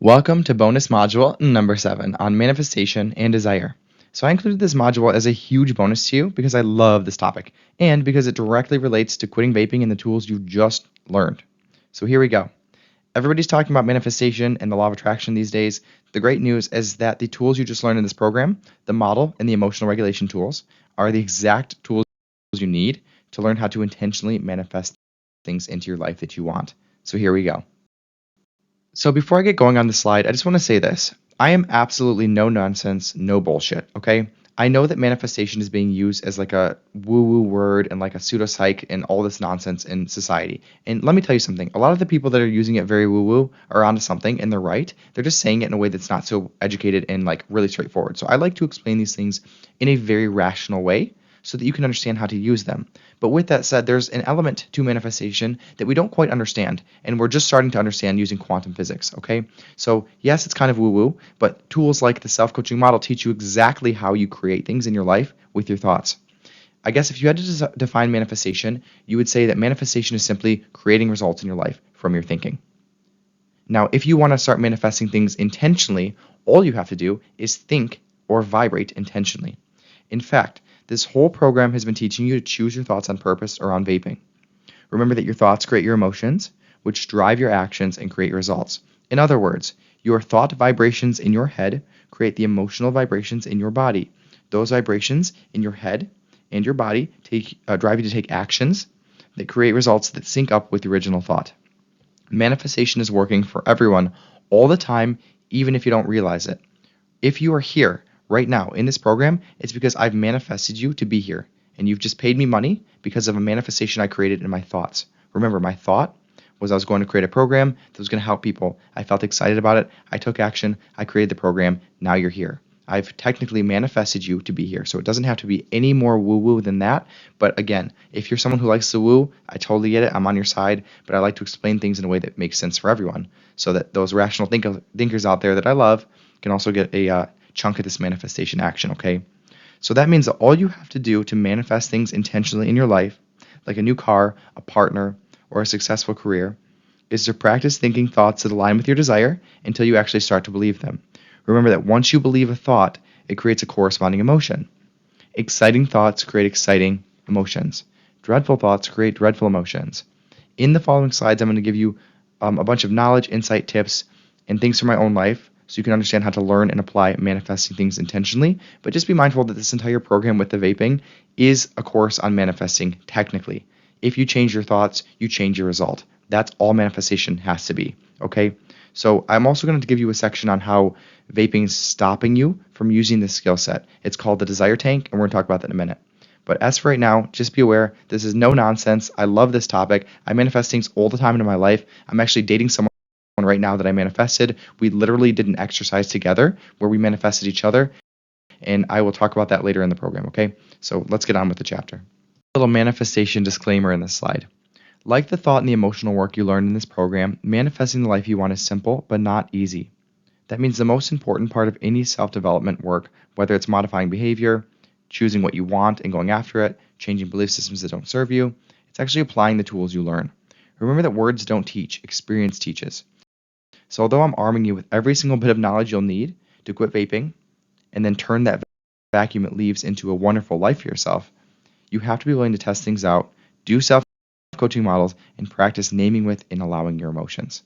Welcome to bonus module number 7 on manifestation and desire. So I included this module as a huge bonus to you because I love this topic and because it directly relates to quitting vaping and the tools you just learned. So here we go. Everybody's talking about manifestation and the law of attraction these days. The great news is that the tools you just learned in this program, the model and the emotional regulation tools, are the exact tools you need to learn how to intentionally manifest things into your life that you want. So here we go. So before I get going on the slide, I just want to say this. I am absolutely no nonsense, no bullshit, okay? I know that manifestation is being used as like a woo-woo word and like a pseudopsych and all this nonsense in society. And let me tell you something. A lot of the people that are using it very woo-woo are onto something and they're right. They're just saying it in a way that's not so educated and like really straightforward. So I like to explain these things in a very rational way so that you can understand how to use them. But with that said, there's an element to manifestation that we don't quite understand, and we're just starting to understand using quantum physics, okay? So yes, it's kind of woo-woo, but tools like the self-coaching model teach you exactly how you create things in your life with your thoughts. I guess if you had to define manifestation, you would say that manifestation is simply creating results in your life from your thinking. Now, if you want to start manifesting things intentionally, all you have to do is think or vibrate intentionally. In fact, this whole program has been teaching you to choose your thoughts on purpose around vaping. Remember that your thoughts create your emotions, which drive your actions and create your results. In other words, your thought vibrations in your head create the emotional vibrations in your body. Those vibrations in your head and your body drive you to take actions that create results that sync up with the original thought. Manifestation is working for everyone all the time, even if you don't realize it. If you are here right now in this program, it's because I've manifested you to be here. And you've just paid me money because of a manifestation I created in my thoughts. Remember, my thought was I was going to create a program that was going to help people. I felt excited about it. I took action. I created the program. Now you're here. I've technically manifested you to be here. So it doesn't have to be any more woo-woo than that. But again, if you're someone who likes the woo, I totally get it. I'm on your side. But I like to explain things in a way that makes sense for everyone so that those rational thinkers out there that I love can also get a chunk of this manifestation action, okay? So that means that all you have to do to manifest things intentionally in your life, like a new car, a partner, or a successful career, is to practice thinking thoughts that align with your desire until you actually start to believe them. Remember that once you believe a thought, it creates a corresponding emotion. Exciting thoughts create exciting emotions. Dreadful thoughts create dreadful emotions. In the following slides, I'm going to give you a bunch of knowledge, insight, tips, and things from my own life so you can understand how to learn and apply manifesting things intentionally. But just be mindful that this entire program with the vaping is a course on manifesting technically. If you change your thoughts, you change your result. That's all manifestation has to be, okay? So I'm also going to give you a section on how vaping is stopping you from using this skill set. It's called the desire tank, and we're going to talk about that in a minute. But as for right now, just be aware, this is no nonsense. I love this topic. I manifest things all the time in my life. I'm actually dating someone right now that I manifested. We literally did an exercise together where we manifested each other, and I will talk about that later in the program, okay? So let's get on with the chapter. A little manifestation disclaimer in this slide. Like the thought and the emotional work you learned in this program, manifesting the life you want is simple but not easy. That means the most important part of any self-development work, whether it's modifying behavior, choosing what you want and going after it, changing belief systems that don't serve you, it's actually applying the tools you learn. Remember that words don't teach, experience teaches. So although I'm arming you with every single bit of knowledge you'll need to quit vaping and then turn that vacuum it leaves into a wonderful life for yourself, you have to be willing to test things out, do self-coaching models, and practice naming with and allowing your emotions.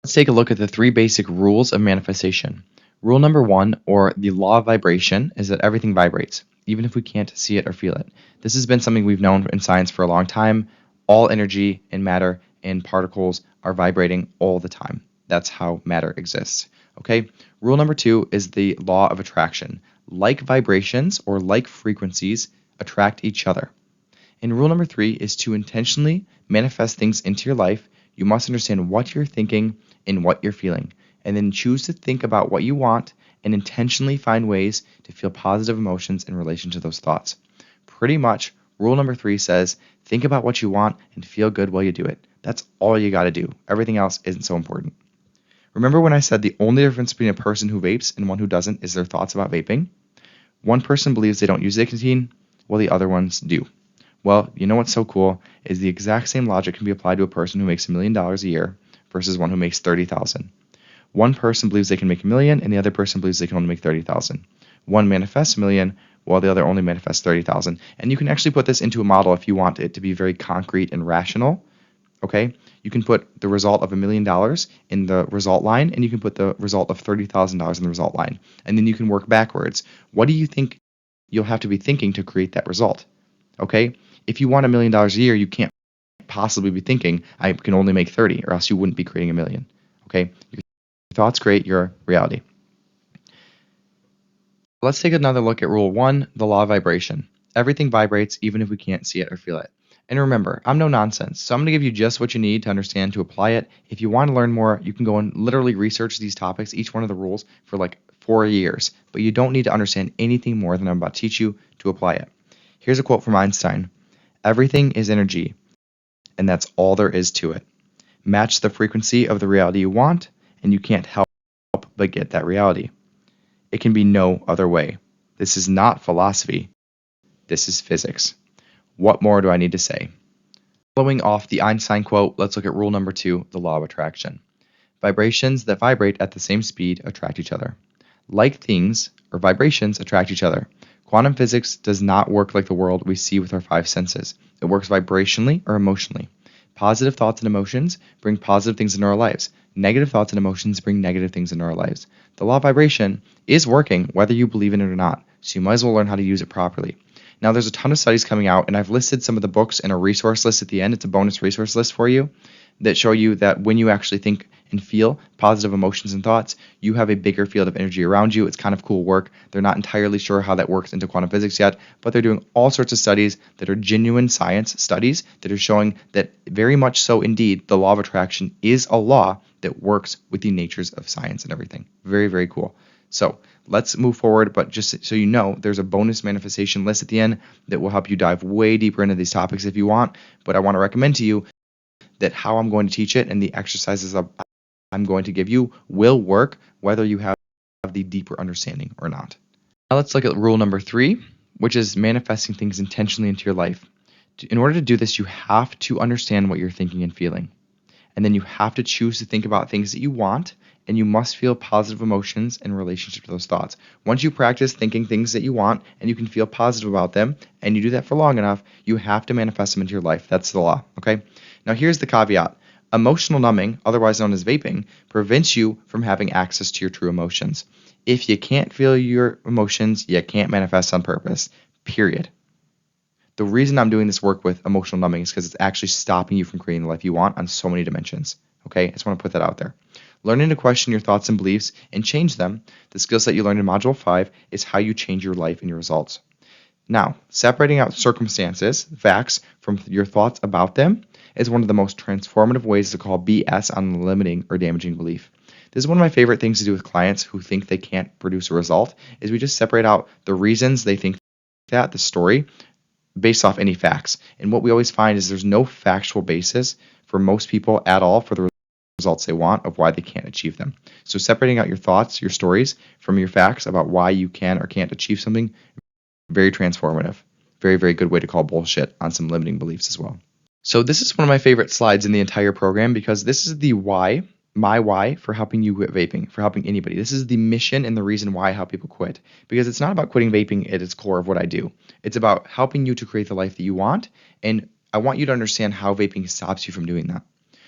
Let's take a look at the 3 basic rules of manifestation. Rule number 1, or the law of vibration, is that everything vibrates, even if we can't see it or feel it. This has been something we've known in science for a long time. All energy and matter and particles are vibrating all the time. That's how matter exists. Okay? Rule number 2 is the law of attraction. Like vibrations or like frequencies attract each other. And rule number 3 is to intentionally manifest things into your life. You must understand what you're thinking and what you're feeling, and then choose to think about what you want and intentionally find ways to feel positive emotions in relation to those thoughts. Pretty much, rule number 3 says, think about what you want and feel good while you do it. That's all you got to do. Everything else isn't so important. Remember when I said the only difference between a person who vapes and one who doesn't is their thoughts about vaping? One person believes they don't use nicotine, while the other ones do. Well, you know what's so cool is the exact same logic can be applied to a person who makes $1 million a year versus one who makes $30,000. One person believes they can make $1 million, and the other person believes they can only make 30,000. One manifests $1 million, while the other only manifests 30,000. And you can actually put this into a model if you want it to be very concrete and rational. Okay, you can put the result of $1 million in the result line, and you can put the result of $30,000 in the result line, and then you can work backwards. What do you think you'll have to be thinking to create that result? Okay, if you want $1 million a year, you can't possibly be thinking I can only make 30, or else you wouldn't be creating $1 million. Okay, your thoughts create your reality. Let's take another look at rule 1, the law of vibration. Everything vibrates even if we can't see it or feel it. And remember, I'm no nonsense, so I'm going to give you just what you need to understand to apply it. If you want to learn more, you can go and literally research these topics, each one of the rules, for like 4 years. But you don't need to understand anything more than I'm about to teach you to apply it. Here's a quote from Einstein. Everything is energy, and that's all there is to it. Match the frequency of the reality you want, and you can't help but get that reality. It can be no other way. This is not philosophy. This is physics. What more do I need to say? Following off the Einstein quote, let's look at rule number 2, the law of attraction. Vibrations that vibrate at the same speed attract each other. Like things, or vibrations, attract each other. Quantum physics does not work like the world we see with our 5 senses. It works vibrationally or emotionally. Positive thoughts and emotions bring positive things into our lives. Negative thoughts and emotions bring negative things into our lives. The law of vibration is working whether you believe in it or not, so you might as well learn how to use it properly. Now, there's a ton of studies coming out, and I've listed some of the books in a resource list at the end. It's a bonus resource list for you that show you that when you actually think and feel positive emotions and thoughts, you have a bigger field of energy around you. It's kind of cool work. They're not entirely sure how that works into quantum physics yet, but they're doing all sorts of studies that are genuine science studies that are showing that very much so indeed the law of attraction is a law that works with the natures of science and everything. Very, very cool. So let's move forward, but just so you know, there's a bonus manifestation list at the end that will help you dive way deeper into these topics if you want, but I want to recommend to you that how I'm going to teach it and the exercises I'm going to give you will work whether you have the deeper understanding or not. Now let's look at rule number 3, which is manifesting things intentionally into your life. In order to do this, you have to understand what you're thinking and feeling. And then you have to choose to think about things that you want, and you must feel positive emotions in relationship to those thoughts. Once you practice thinking things that you want and you can feel positive about them, and you do that for long enough, you have to manifest them into your life. That's the law, okay? Now here's the caveat. Emotional numbing, otherwise known as vaping, prevents you from having access to your true emotions. If you can't feel your emotions, you can't manifest on purpose, period. The reason I'm doing this work with emotional numbing is because it's actually stopping you from creating the life you want on so many dimensions. Okay, I just want to put that out there. Learning to question your thoughts and beliefs and change them, the skill set you learned in Module 5, is how you change your life and your results. Now, separating out circumstances, facts, from your thoughts about them is one of the most transformative ways to call BS on limiting or damaging belief. This is one of my favorite things to do with clients who think they can't produce a result, is we just separate out the reasons they think that, the story, based off any facts. And what we always find is there's no factual basis for most people at all for the results they want of why they can't achieve them. So separating out your thoughts, your stories from your facts about why you can or can't achieve something, very transformative. Very, very good way to call bullshit on some limiting beliefs as well. So this is one of my favorite slides in the entire program because this is the why, my why for helping you quit vaping, for helping anybody. This is the mission and the reason why I help people quit. Because it's not about quitting vaping at its core of what I do. It's about helping you to create the life that you want, and I want you to understand how vaping stops you from doing that.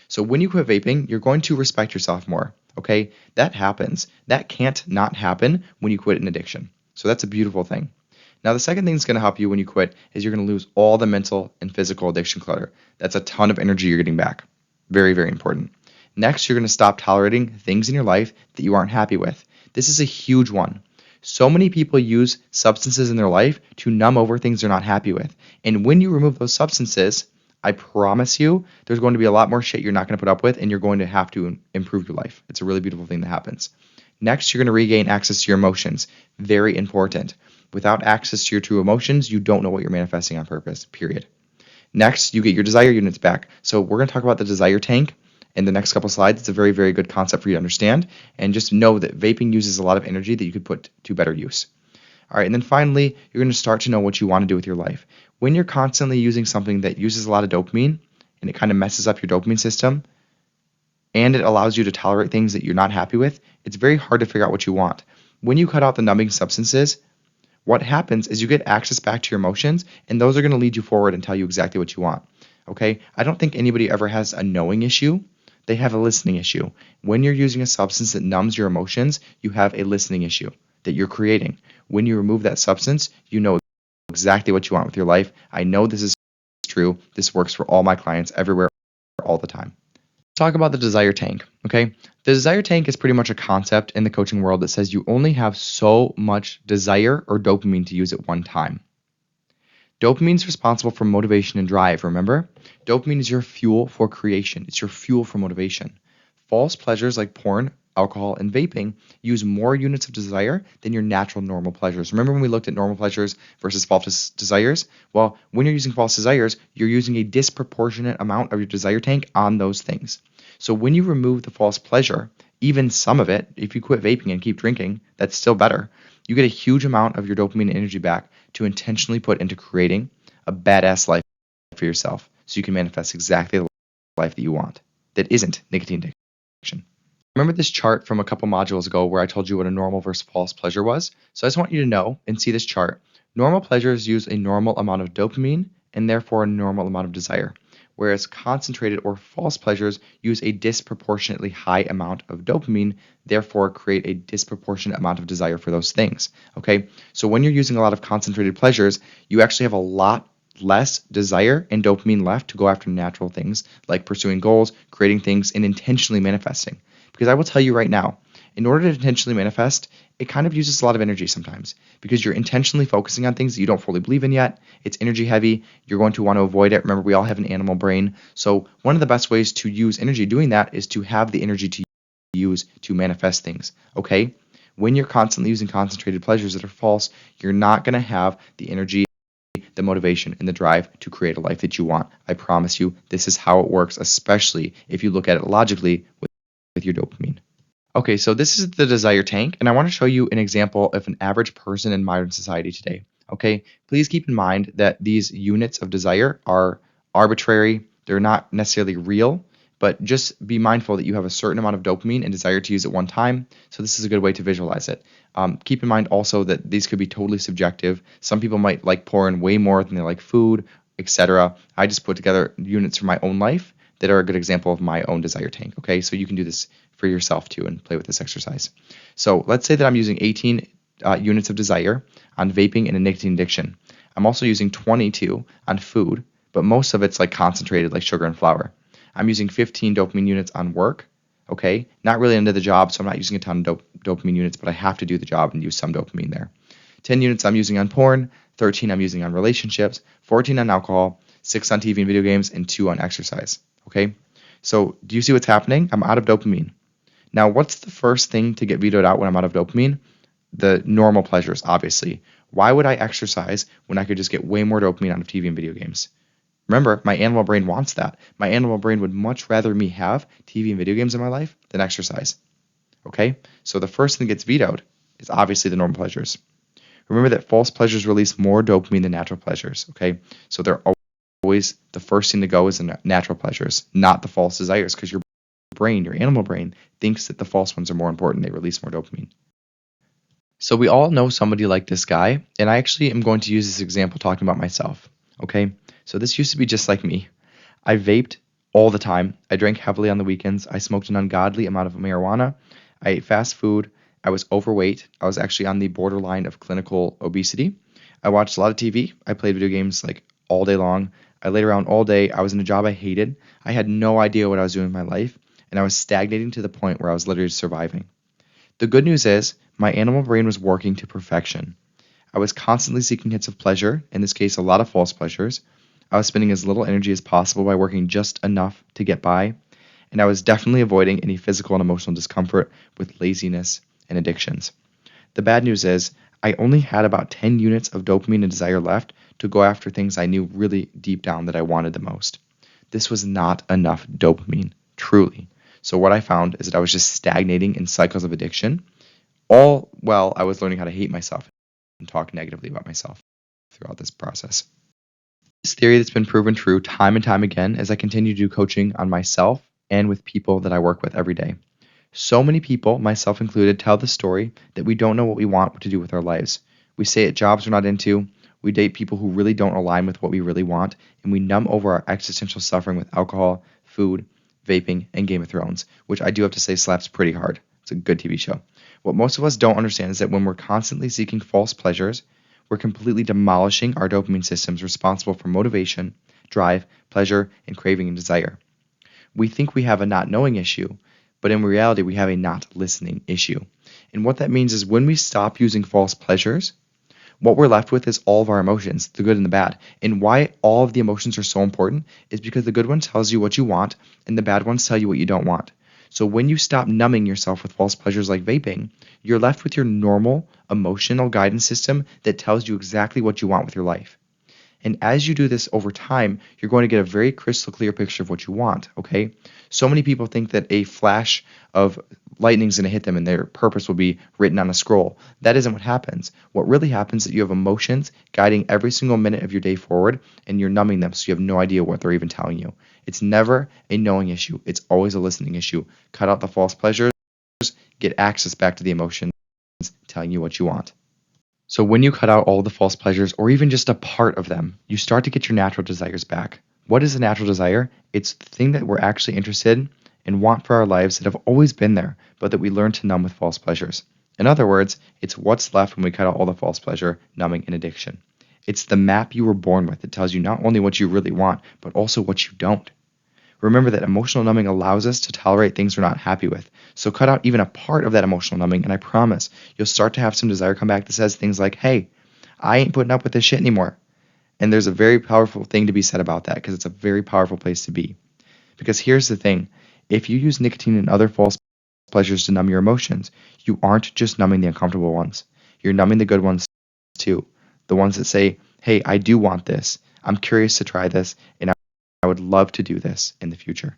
So when you quit vaping, you're going to respect yourself more, okay? That happens. That can't not happen when you quit an addiction. So that's a beautiful thing. Now, the second thing that's going to help you when you quit is you're going to lose all the mental and physical addiction clutter. That's a ton of energy you're getting back. Very, very important. Next, you're going to stop tolerating things in your life that you aren't happy with. This is a huge one. So many people use substances in their life to numb over things they're not happy with. And when you remove those substances, I promise you, there's going to be a lot more shit you're not going to put up with, and you're going to have to improve your life. It's a really beautiful thing that happens. Next, you're going to regain access to your emotions. Very important. Without access to your true emotions, you don't know what you're manifesting on purpose, period. Next, you get your desire units back. So we're going to talk about the desire tank in the next couple slides. It's a very, very good concept for you to understand. And just know that vaping uses a lot of energy that you could put to better use. All right, and then finally, you're going to start to know what you want to do with your life. When you're constantly using something that uses a lot of dopamine and it kind of messes up your dopamine system, and it allows you to tolerate things that you're not happy with, it's very hard to figure out what you want. When you cut out the numbing substances, what happens is you get access back to your emotions, and those are going to lead you forward and tell you exactly what you want. Okay? I don't think anybody ever has a knowing issue. They have a listening issue. When you're using a substance that numbs your emotions, you have a listening issue that you're creating. When you remove that substance, you know exactly what you want with your life. I know this is true. This works for all my clients everywhere, all the time. Talk about the desire tank, okay? The desire tank is pretty much a concept in the coaching world that says you only have so much desire or dopamine to use at one time. Dopamine is responsible for motivation and drive, remember? Dopamine is your fuel for creation. It's your fuel for motivation. False pleasures like porn, alcohol, and vaping use more units of desire than your natural normal pleasures. Remember when we looked at normal pleasures versus false desires? Well, when you're using false desires, you're using a disproportionate amount of your desire tank on those things. So when you remove the false pleasure, even some of it, if you quit vaping and keep drinking, that's still better. You get a huge amount of your dopamine and energy back to intentionally put into creating a badass life for yourself so you can manifest exactly the life that you want that isn't nicotine addiction. Remember this chart from a couple modules ago where I told you what a normal versus false pleasure was? So I just want you to know and see this chart. Normal pleasures use a normal amount of dopamine and therefore a normal amount of desire, whereas concentrated or false pleasures use a disproportionately high amount of dopamine, therefore create a disproportionate amount of desire for those things. Okay, so when you're using a lot of concentrated pleasures, you actually have a lot less desire and dopamine left to go after natural things like pursuing goals, creating things, and intentionally manifesting. Because I will tell you right now, in order to intentionally manifest, it kind of uses a lot of energy sometimes because you're intentionally focusing on things that you don't fully believe in yet. It's energy heavy. You're going to want to avoid it. Remember, we all have an animal brain. So one of the best ways to use energy doing that is to have the energy to use to manifest things. Okay? When you're constantly using concentrated pleasures that are false, you're not going to have the energy, the motivation, and the drive to create a life that you want. I promise you, this is how it works, especially if you look at it logically with your dopamine. Okay, so this is the desire tank, and I want to show you an example of an average person in modern society today. Okay, please keep in mind that these units of desire are arbitrary, they're not necessarily real, but just be mindful that you have a certain amount of dopamine and desire to use at one time, so this is a good way to visualize it. Keep in mind also that these could be totally subjective. Some people might like porn way more than they like food, etc. I just put together units from my own life that are a good example of my own desire tank. Okay, so you can do this for yourself too and play with this exercise. So let's say that I'm using 18 units of desire on vaping and a nicotine addiction. I'm also using 22 on food, but most of it's like concentrated like sugar and flour. I'm using 15 dopamine units on work. Okay, not really into the job, so I'm not using a ton of dopamine units, but I have to do the job and use some dopamine there. 10 units I'm using on porn, 13 I'm using on relationships, 14 on alcohol, 6 on TV and video games, and 2 on exercise. Okay, so do you see what's happening? I'm out of dopamine. Now, what's the first thing to get vetoed out when I'm out of dopamine? The normal pleasures, obviously. Why would I exercise when I could just get way more dopamine out of TV and video games? Remember, my animal brain wants that. My animal brain would much rather me have TV and video games in my life than exercise. Okay? So the first thing that gets vetoed is obviously the normal pleasures. Remember that false pleasures release more dopamine than natural pleasures. Okay? So they're always the first thing to go is the natural pleasures, not the false desires, because your brain, your animal brain, thinks that the false ones are more important. They release more dopamine. So we all know somebody like this guy, and I actually am going to use this example talking about myself. Okay? So this used to be just like me. I vaped all the time. I drank heavily on the weekends. I smoked an ungodly amount of marijuana. I ate fast food. I was overweight. I was actually on the borderline of clinical obesity. I watched a lot of TV. I played video games like all day long. I laid around all day. I was in a job I hated. I had no idea what I was doing in my life, and I was stagnating to the point where I was literally surviving. The good news is my animal brain was working to perfection. I was constantly seeking hits of pleasure, in this case a lot of false pleasures. I was spending as little energy as possible by working just enough to get by, and I was definitely avoiding any physical and emotional discomfort with laziness and addictions. The bad news is I only had about 10 units of dopamine and desire left to go after things I knew really deep down that I wanted the most. This was not enough dopamine, truly. So what I found is that I was just stagnating in cycles of addiction, all while I was learning how to hate myself and talk negatively about myself throughout this process. This theory that's been proven true time and time again as I continue to do coaching on myself and with people that I work with every day. So many people, myself included, tell the story that we don't know what we want to do with our lives. We stay at jobs we're not into, we date people who really don't align with what we really want, and we numb over our existential suffering with alcohol, food, vaping, and Game of Thrones, which I do have to say slaps pretty hard. It's a good TV show. What most of us don't understand is that when we're constantly seeking false pleasures, we're completely demolishing our dopamine systems responsible for motivation, drive, pleasure, and craving and desire. We think we have a not knowing issue, but in reality, we have a not listening issue. And what that means is when we stop using false pleasures, what we're left with is all of our emotions, the good and the bad. And why all of the emotions are so important is because the good one tells you what you want, and the bad ones tell you what you don't want. So when you stop numbing yourself with false pleasures like vaping, you're left with your normal emotional guidance system that tells you exactly what you want with your life. And as you do this over time, you're going to get a very crystal clear picture of what you want, okay? So many people think that a flash of lightning is going to hit them and their purpose will be written on a scroll. That isn't what happens. What really happens is that you have emotions guiding every single minute of your day forward, and you're numbing them so you have no idea what they're even telling you. It's never a knowing issue. It's always a listening issue. Cut out the false pleasures, get access back to the emotions telling you what you want. So when you cut out all the false pleasures, or even just a part of them, you start to get your natural desires back. What is a natural desire? It's the thing that we're actually interested in and want for our lives that have always been there, but that we learn to numb with false pleasures. In other words, it's what's left when we cut out all the false pleasure, numbing, and addiction. It's the map you were born with that tells you not only what you really want, but also what you don't. Remember that emotional numbing allows us to tolerate things we're not happy with. So cut out even a part of that emotional numbing, and I promise you'll start to have some desire come back that says things like, hey, I ain't putting up with this shit anymore. And there's a very powerful thing to be said about that, because it's a very powerful place to be. Because here's the thing. If you use nicotine and other false pleasures to numb your emotions, you aren't just numbing the uncomfortable ones. You're numbing the good ones too. The ones that say, hey, I do want this. I'm curious to try this, and I would love to do this in the future.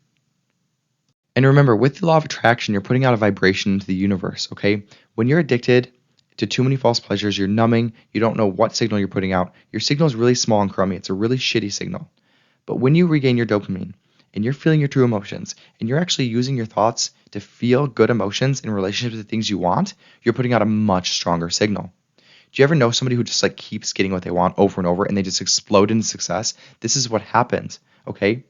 And remember, with the law of attraction, you're putting out a vibration into the universe, okay? When you're addicted to too many false pleasures, you're numbing, you don't know what signal you're putting out. Your signal is really small and crummy. It's a really shitty signal. But when you regain your dopamine and you're feeling your true emotions and you're actually using your thoughts to feel good emotions in relationship to the things you want, you're putting out a much stronger signal. Do you ever know somebody who just keeps getting what they want over and over and they just explode into success? This is what happens, okay?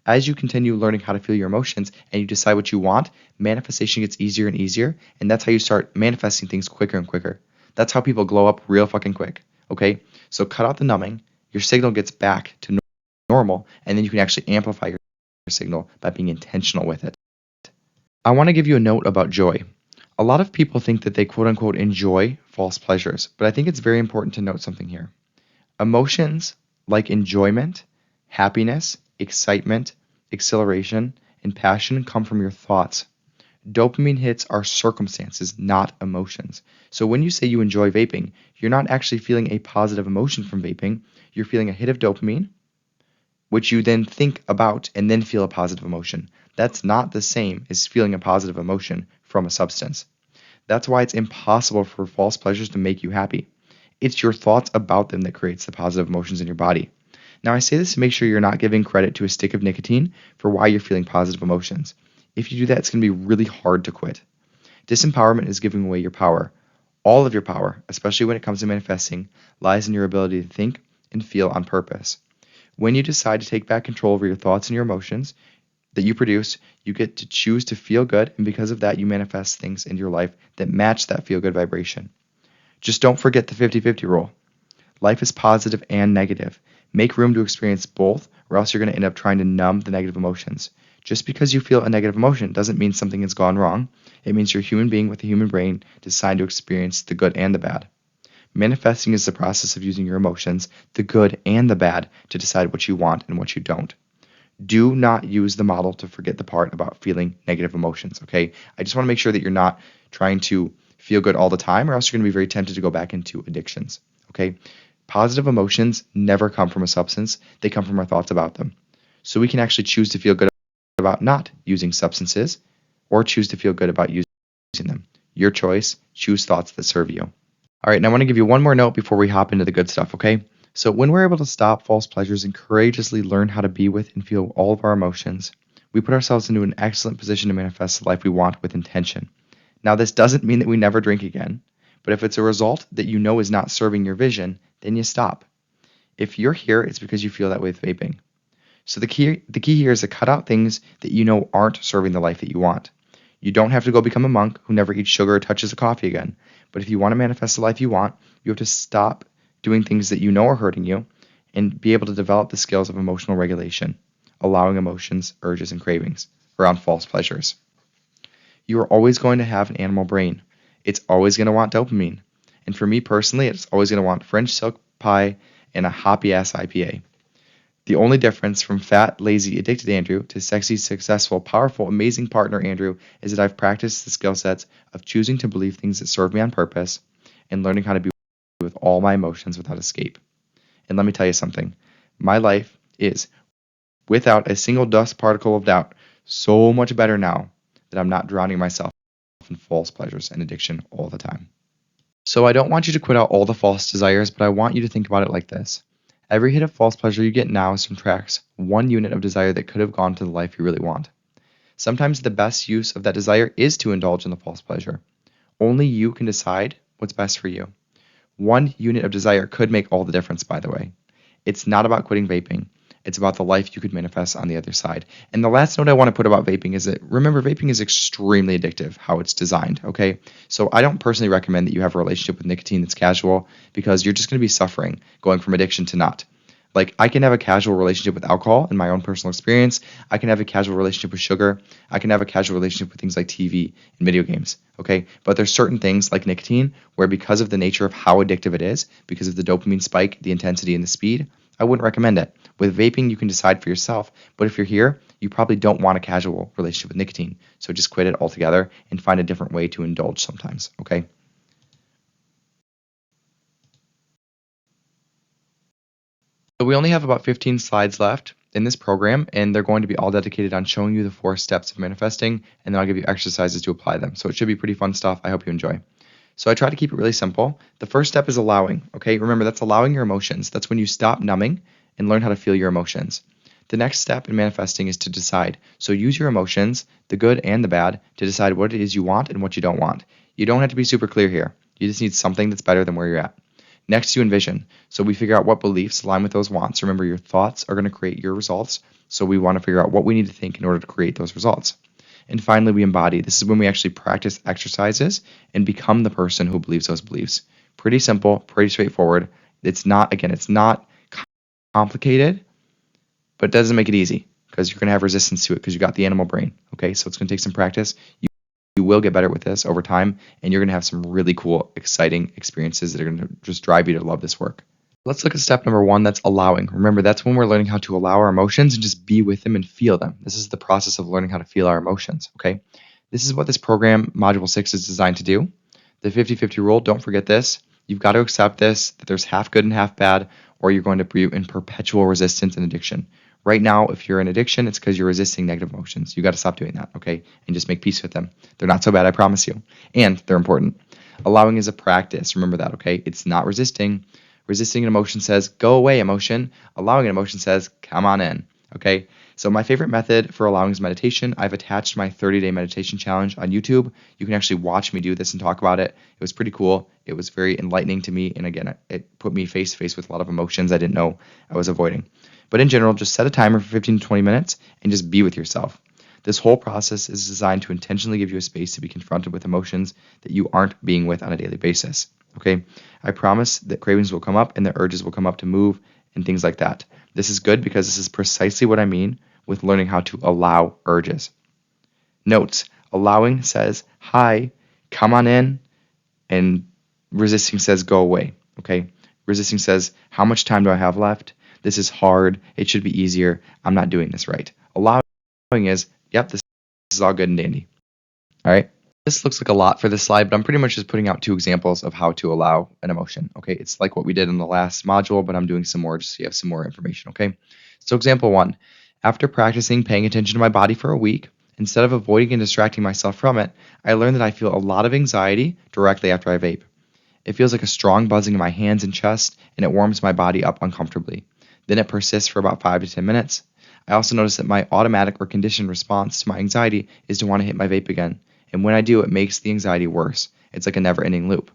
As you continue learning how to feel your emotions and you decide what you want, manifestation gets easier and easier, and that's how you start manifesting things quicker and quicker. That's how people glow up real fucking quick, okay? So cut out the numbing, your signal gets back to normal, and then you can actually amplify your signal by being intentional with it. I want to give you a note about joy. A lot of people think that they quote-unquote enjoy false pleasures, but I think it's very important to note something here. Emotions like enjoyment, happiness, excitement, exhilaration, and passion come from your thoughts. Dopamine hits are circumstances, not emotions. So when you say you enjoy vaping, you're not actually feeling a positive emotion from vaping. You're feeling a hit of dopamine, which you then think about and then feel a positive emotion. That's not the same as feeling a positive emotion from a substance. That's why it's impossible for false pleasures to make you happy. It's your thoughts about them that creates the positive emotions in your body. Now, I say this to make sure you're not giving credit to a stick of nicotine for why you're feeling positive emotions. If you do that, it's going to be really hard to quit. Disempowerment is giving away your power. All of your power, especially when it comes to manifesting, lies in your ability to think and feel on purpose. When you decide to take back control over your thoughts and your emotions that you produce, you get to choose to feel good, and because of that, you manifest things in your life that match that feel-good vibration. Just don't forget the 50-50 rule. Life is positive and negative. Make room to experience both, or else you're going to end up trying to numb the negative emotions. Just because you feel a negative emotion doesn't mean something has gone wrong. It means you're a human being with a human brain designed to experience the good and the bad. Manifesting is the process of using your emotions, the good and the bad, to decide what you want and what you don't. Do not use the model to forget the part about feeling negative emotions, okay? I just want to make sure that you're not trying to feel good all the time, or else you're going to be very tempted to go back into addictions, okay? Positive emotions never come from a substance. They come from our thoughts about them. So we can actually choose to feel good about not using substances, or choose to feel good about using them. Your choice. Choose thoughts that serve you. All right, and I want to give you one more note before we hop into the good stuff, okay? So when we're able to stop false pleasures and courageously learn how to be with and feel all of our emotions, we put ourselves into an excellent position to manifest the life we want with intention. Now, this doesn't mean that we never drink again, but if it's a result that you know is not serving your vision, then you stop. If you're here, it's because you feel that way with vaping. So the key here is to cut out things that you know aren't serving the life that you want. You don't have to go become a monk who never eats sugar or touches a coffee again. But if you want to manifest the life you want, you have to stop doing things that you know are hurting you and be able to develop the skills of emotional regulation, allowing emotions, urges, and cravings around false pleasures. You are always going to have an animal brain. It's always going to want dopamine. And for me personally, it's always going to want French silk pie and a hoppy ass IPA. The only difference from fat, lazy, addicted Andrew to sexy, successful, powerful, amazing partner Andrew is that I've practiced the skill sets of choosing to believe things that serve me on purpose and learning how to be with all my emotions without escape. And let me tell you something. My life is, without a single dust particle of doubt, so much better now that I'm not drowning myself in false pleasures and addiction all the time. So I don't want you to quit out all the false desires, but I want you to think about it like this. Every hit of false pleasure you get now subtracts 1 unit of desire that could have gone to the life you really want. Sometimes the best use of that desire is to indulge in the false pleasure. Only you can decide what's best for you. 1 unit of desire could make all the difference, by the way. It's not about quitting vaping. It's about the life you could manifest on the other side. And the last note I want to put about vaping is that, remember, vaping is extremely addictive, how it's designed, okay? So I don't personally recommend that you have a relationship with nicotine that's casual because you're just going to be suffering going from addiction to not. Like, I can have a casual relationship with alcohol in my own personal experience. I can have a casual relationship with sugar. I can have a casual relationship with things like TV and video games, okay? But there's certain things like nicotine where, because of the nature of how addictive it is, because of the dopamine spike, the intensity, and the speed, I wouldn't recommend it. With vaping, you can decide for yourself. But if you're here, you probably don't want a casual relationship with nicotine. So just quit it altogether and find a different way to indulge sometimes, okay? So we only have about 15 slides left in this program, and they're going to be all dedicated on showing you the 4 steps of manifesting, and then I'll give you exercises to apply them. So it should be pretty fun stuff. I hope you enjoy. So I try to keep it really simple. The first step is allowing, okay? Remember, that's allowing your emotions. That's when you stop numbing and learn how to feel your emotions. The next step in manifesting is to decide. So use your emotions, the good and the bad, to decide what it is you want and what you don't want. You don't have to be super clear here. You just need something that's better than where you're at. Next, you envision. So we figure out what beliefs align with those wants. Remember, your thoughts are going to create your results. So we want to figure out what we need to think in order to create those results. And finally, we embody. This is when we actually practice exercises and become the person who believes those beliefs. Pretty simple, pretty straightforward. It's not complicated, but it doesn't make it easy because you're going to have resistance to it because you got the animal brain. Okay, so it's going to take some practice. You will get better with this over time, and you're going to have some really cool, exciting experiences that are going to just drive you to love this work. Let's look at step number 1, that's allowing. Remember, that's when we're learning how to allow our emotions and just be with them and feel them. This is the process of learning how to feel our emotions, okay? This is what this program, Module 6, is designed to do. The 50-50 rule, don't forget this. You've got to accept this, that there's half good and half bad, or you're going to be in perpetual resistance and addiction. Right now, if you're in addiction, it's because you're resisting negative emotions. You got to stop doing that, okay? And just make peace with them. They're not so bad, I promise you. And they're important. Allowing is a practice. Remember that, okay? It's not resisting. Resisting an emotion says, go away, emotion. Allowing an emotion says, come on in, okay? So my favorite method for allowing is meditation. I've attached my 30-day meditation challenge on YouTube. You can actually watch me do this and talk about it. It was pretty cool. It was very enlightening to me. And again, it put me face to face with a lot of emotions I didn't know I was avoiding. But in general, just set a timer for 15 to 20 minutes and just be with yourself. This whole process is designed to intentionally give you a space to be confronted with emotions that you aren't being with on a daily basis. Okay? I promise that cravings will come up and the urges will come up to move and things like that. This is good because this is precisely what I mean with learning how to allow urges. Notes: allowing says, hi, come on in, and resisting says, go away. Okay? Resisting says, how much time do I have left? This is hard. It should be easier. I'm not doing this right. Allowing is, yep, this is all good and dandy. All right? This looks like a lot for this slide, but I'm pretty much just putting out 2 examples of how to allow an emotion. Okay? It's like what we did in the last module, but I'm doing some more just so you have some more information. Okay? So example 1, after practicing paying attention to my body for a week, instead of avoiding and distracting myself from it, I learned that I feel a lot of anxiety directly after I vape. It feels like a strong buzzing in my hands and chest, and it warms my body up uncomfortably. Then it persists for about 5 to 10 minutes. I also notice that my automatic or conditioned response to my anxiety is to want to hit my vape again. And when I do, it makes the anxiety worse. It's like a never ending loop.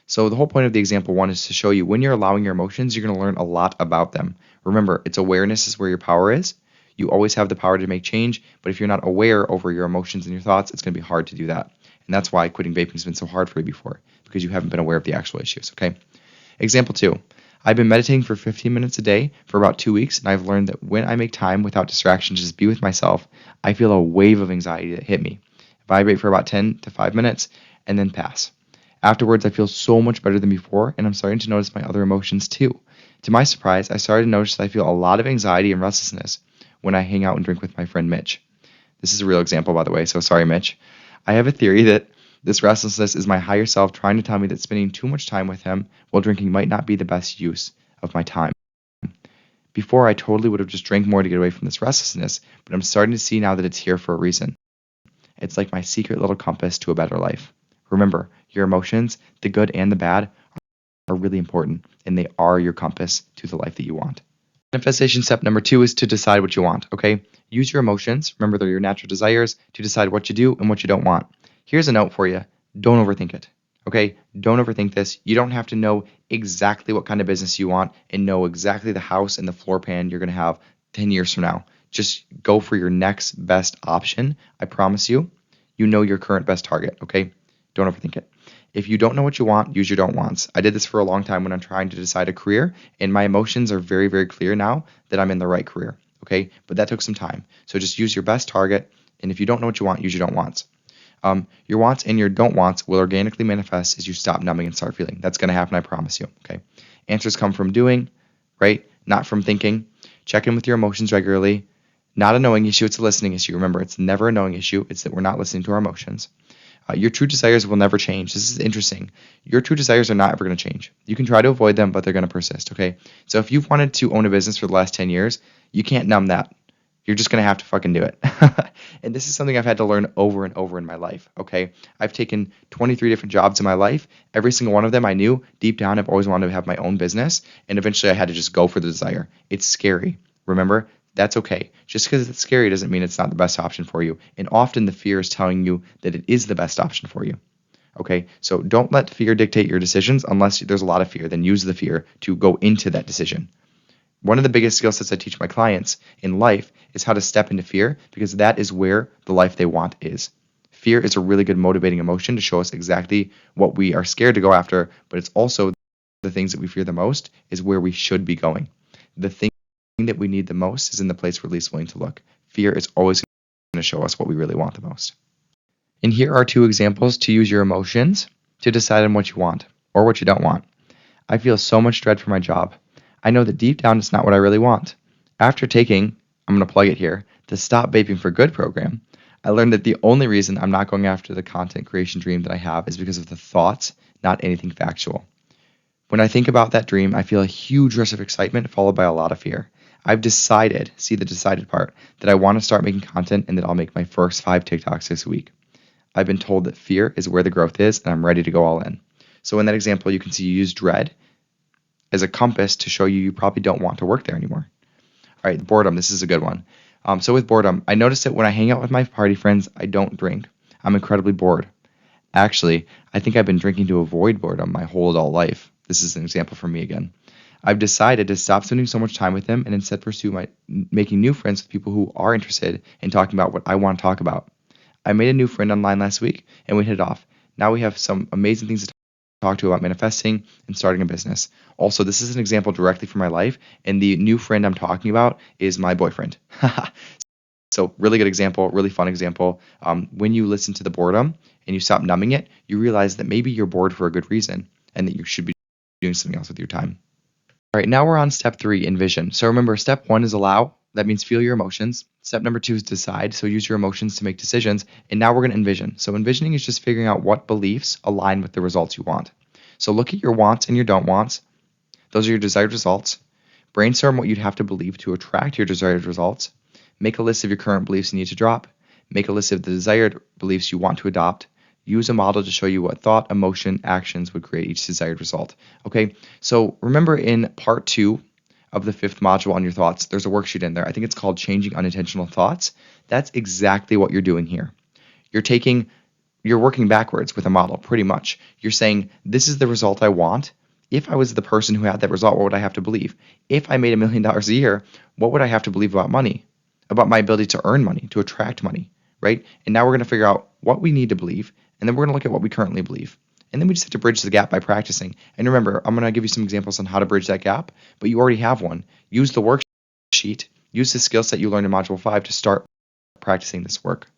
So the whole point of the example one is to show you when you're allowing your emotions, you're going to learn a lot about them. Remember, it's awareness is where your power is. You always have the power to make change, but if you're not aware over your emotions and your thoughts, it's going to be hard to do that. And that's why quitting vaping has been so hard for you before, because you haven't been aware of the actual issues, okay? Example 2. I've been meditating for 15 minutes a day for about 2 weeks, and I've learned that when I make time without distractions, just be with myself, I feel a wave of anxiety that hit me. Vibrate for about 10 to 5 minutes, and then pass. Afterwards, I feel so much better than before, and I'm starting to notice my other emotions too. To my surprise, I started to notice that I feel a lot of anxiety and restlessness when I hang out and drink with my friend Mitch. This is a real example, by the way, so sorry, Mitch. I have a theory that this restlessness is my higher self trying to tell me that spending too much time with him while drinking might not be the best use of my time. Before, I totally would have just drank more to get away from this restlessness, but I'm starting to see now that it's here for a reason. It's like my secret little compass to a better life. Remember, your emotions, the good and the bad, are really important, and they are your compass to the life that you want. Manifestation step number 2 is to decide what you want, okay? Use your emotions, remember they're your natural desires, to decide what you do and what you don't want. Here's a note for you. Don't overthink it, okay? Don't overthink this. You don't have to know exactly what kind of business you want and know exactly the house and the floor plan you're going to have 10 years from now. Just go for your next best option. I promise you, you know your current best target, okay? Don't overthink it. If you don't know what you want, use your don't wants. I did this for a long time when I'm trying to decide a career, and my emotions are very, very clear now that I'm in the right career, okay? But that took some time. So just use your best target, and if you don't know what you want, use your don't wants. Your wants and your don't wants will organically manifest as you stop numbing and start feeling. That's going to happen, I promise you, okay? Answers come from doing, right? Not from thinking. Check in with your emotions regularly. Not a knowing issue, it's a listening issue. Remember, it's never a knowing issue. It's that we're not listening to our emotions. Your true desires will never change. This is interesting. Your true desires are not ever going to change. You can try to avoid them, but they're going to persist, okay? So if you've wanted to own a business for the last 10 years, you can't numb that. You're just going to have to fucking do it. And this is something I've had to learn over and over in my life, okay? I've taken 23 different jobs in my life. Every single one of them I knew deep down I've always wanted to have my own business, and eventually I had to just go for the desire. It's scary. Remember? That's okay. Just because it's scary doesn't mean it's not the best option for you. And often the fear is telling you that it is the best option for you. Okay? So don't let fear dictate your decisions unless there's a lot of fear. Then use the fear to go into that decision. One of the biggest skill sets I teach my clients in life is how to step into fear, because that is where the life they want is. Fear is a really good motivating emotion to show us exactly what we are scared to go after, but it's also the things that we fear the most is where we should be going. The thing that we need the most is in the place we're least willing to look. Fear is always going to show us what we really want the most. And here are 2 examples to use your emotions to decide on what you want or what you don't want. I feel so much dread for my job. I know that deep down it's not what I really want. After taking, I'm going to plug it here, the Stop Vaping for Good program, I learned that the only reason I'm not going after the content creation dream that I have is because of the thoughts, not anything factual. When I think about that dream, I feel a huge rush of excitement followed by a lot of fear. I've decided, see the decided part, that I want to start making content and that I'll make my first 5 TikToks this week. I've been told that fear is where the growth is, and I'm ready to go all in. So in that example, you can see you use dread as a compass to show you probably don't want to work there anymore. All right, boredom, this is a good one. So with boredom, I noticed that when I hang out with my party friends, I don't drink. I'm incredibly bored. Actually, I think I've been drinking to avoid boredom my whole adult life. This is an example from me again. I've decided to stop spending so much time with them and instead pursue making new friends with people who are interested in talking about what I want to talk about. I made a new friend online last week and we hit it off. Now we have some amazing things to talk to about manifesting and starting a business. Also, this is an example directly from my life, and the new friend I'm talking about is my boyfriend. So really good example, really fun example. When you listen to the boredom and you stop numbing it, you realize that maybe you're bored for a good reason and that you should be doing something else with your time. All right, now we're on step 3, envision. So remember, step 1 is allow. That means feel your emotions. Step number 2 is decide. So use your emotions to make decisions. And now we're going to envision. So envisioning is just figuring out what beliefs align with the results you want. So look at your wants and your don't wants. Those are your desired results. Brainstorm what you'd have to believe to attract your desired results. Make a list of your current beliefs you need to drop. Make a list of the desired beliefs you want to adopt. Use a model to show you what thought, emotion, actions would create each desired result. Okay, so remember in part 2 of the 5th module on your thoughts, there's a worksheet in there. I think it's called Changing Unintentional Thoughts. That's exactly what you're doing here. You're working backwards with a model, pretty much. You're saying, this is the result I want. If I was the person who had that result, what would I have to believe? If I made $1 million a year, what would I have to believe about money? About my ability to earn money, to attract money, right? And now we're going to figure out what we need to believe, and then we're going to look at what we currently believe. And then we just have to bridge the gap by practicing. And remember, I'm going to give you some examples on how to bridge that gap, but you already have one. Use the worksheet, use the skill set you learned in Module 5 to start practicing this work.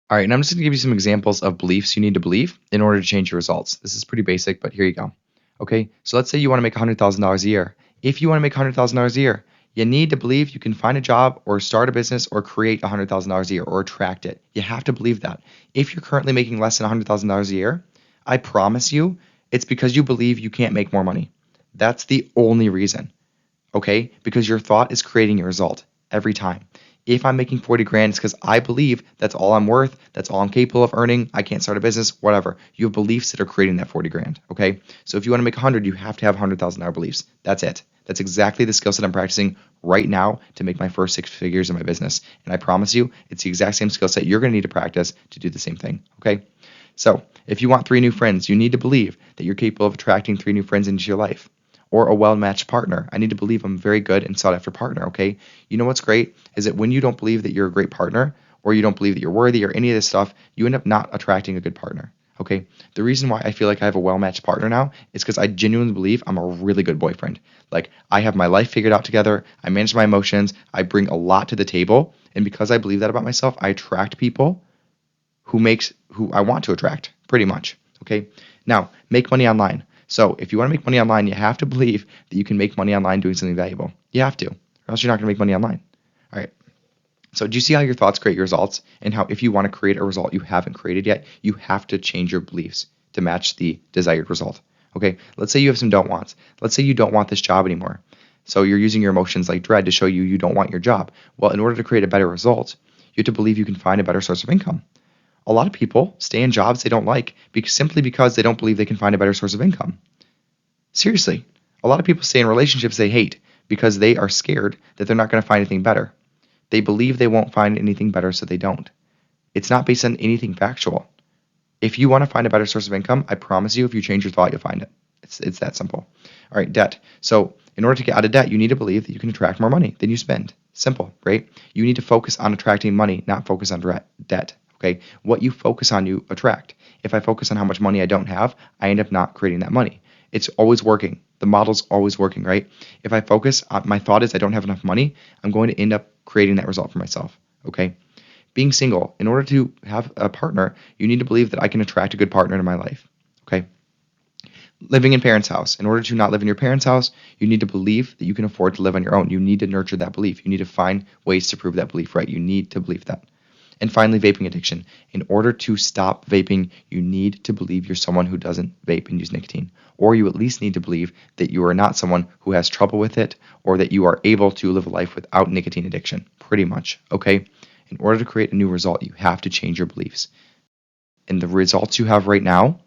All right, and I'm just going to give you some examples of beliefs you need to believe in order to change your results. This is pretty basic, but here you go. Okay, so let's say you want to make $100,000 a year. If you want to make $100,000 a year, you need to believe you can find a job or start a business or create $100,000 a year or attract it. You have to believe that. If you're currently making less than $100,000 a year, I promise you, it's because you believe you can't make more money. That's the only reason, okay? Because your thought is creating your result every time. If I'm making 40 grand, it's because I believe that's all I'm worth, that's all I'm capable of earning, I can't start a business, whatever. You have beliefs that are creating that 40 grand, okay? So if you want to make 100, you have to have $100,000 beliefs. That's it. That's exactly the skill set I'm practicing right now to make my first 6 figures in my business. And I promise you, it's the exact same skill set you're going to need to practice to do the same thing, okay? So if you want 3 new friends, you need to believe that you're capable of attracting 3 new friends into your life. Or a well-matched partner. I need to believe I'm a very good and sought-after partner, okay? You know what's great is that when you don't believe that you're a great partner, or you don't believe that you're worthy or any of this stuff, you end up not attracting a good partner, okay? The reason why I feel like I have a well-matched partner now is because I genuinely believe I'm a really good boyfriend. Like, I have my life figured out together, I manage my emotions, I bring a lot to the table, and because I believe that about myself, I attract people who I want to attract, pretty much, okay? Now, make money online. So if you want to make money online, you have to believe that you can make money online doing something valuable. You have to, or else you're not going to make money online. All right. So do you see how your thoughts create your results, and how if you want to create a result you haven't created yet, you have to change your beliefs to match the desired result? Okay. Let's say you have some don't wants. Let's say you don't want this job anymore. So you're using your emotions like dread to show you don't want your job. Well, in order to create a better result, you have to believe you can find a better source of income. A lot of people stay in jobs they don't like simply because they don't believe they can find a better source of income. Seriously, a lot of people stay in relationships they hate because they are scared that they're not going to find anything better. They believe they won't find anything better, so they don't. It's not based on anything factual. If you want to find a better source of income, I promise you, if you change your thought, you'll find it. It's that simple. All right, debt. So in order to get out of debt, you need to believe that you can attract more money than you spend. Simple, right? You need to focus on attracting money, not focus on debt. Okay, what you focus on, you attract. If I focus on how much money I don't have, I end up not creating that money. It's always working. The model's always working, right? If I focus on my thought is I don't have enough money, I'm going to end up creating that result for myself, okay? Being single, in order to have a partner, you need to believe that I can attract a good partner into my life, okay? Living in parents' house. In order to not live in your parents' house, you need to believe that you can afford to live on your own. You need to nurture that belief. You need to find ways to prove that belief, right? You need to believe that. And finally, vaping addiction. In order to stop vaping, you need to believe you're someone who doesn't vape and use nicotine. Or you at least need to believe that you are not someone who has trouble with it, or that you are able to live a life without nicotine addiction. Pretty much, okay? In order to create a new result, you have to change your beliefs. And the results you have right now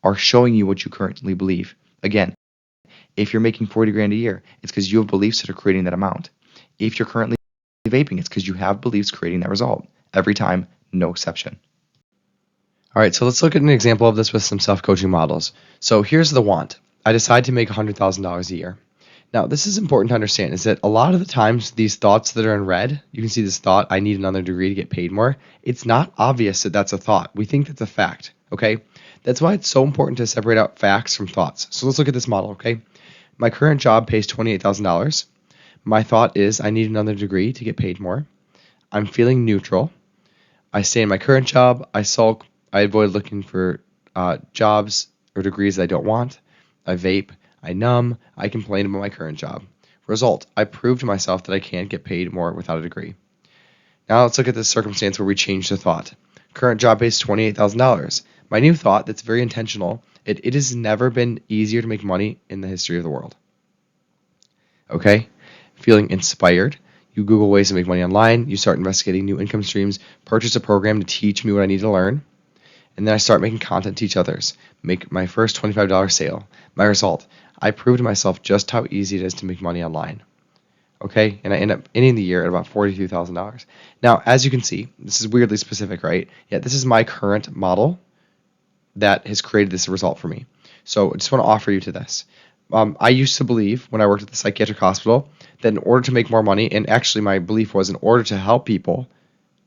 are showing you what you currently believe. Again, if you're making 40 grand a year, it's because you have beliefs that are creating that amount. If you're currently vaping, it's because you have beliefs creating that result. Every time, no exception. All right, so let's look at an example of this with some self-coaching models. So here's the want. I decide to make $100,000 a year. Now, this is important to understand, is that a lot of the times these thoughts that are in red, you can see this thought, I need another degree to get paid more. It's not obvious that that's a thought. We think that's a fact, okay? That's why it's so important to separate out facts from thoughts. So let's look at this model, okay? My current job pays $28,000. My thought is I need another degree to get paid more. I'm feeling neutral. I stay in my current job. I sulk. I avoid looking for jobs or degrees I don't want. I vape. I numb. I complain about my current job. Result, I prove to myself that I can't get paid more without a degree. Now let's look at this circumstance where we change the thought. Current job pays $28,000. My new thought that's very intentional, it has never been easier to make money in the history of the world. Okay? Feeling inspired. You Google ways to make money online. You start investigating new income streams. Purchase a program to teach me what I need to learn. And then I start making content to teach others. Make my first $25 sale. My result, I proved to myself just how easy it is to make money online. Okay, and I end up ending the year at about $42,000. Now, as you can see, this is weirdly specific, right? Yeah, this is my current model that has created this result for me. So I just want to offer you to this. I used to believe when I worked at the psychiatric hospital that in order to make more money, and actually my belief was in order to help people,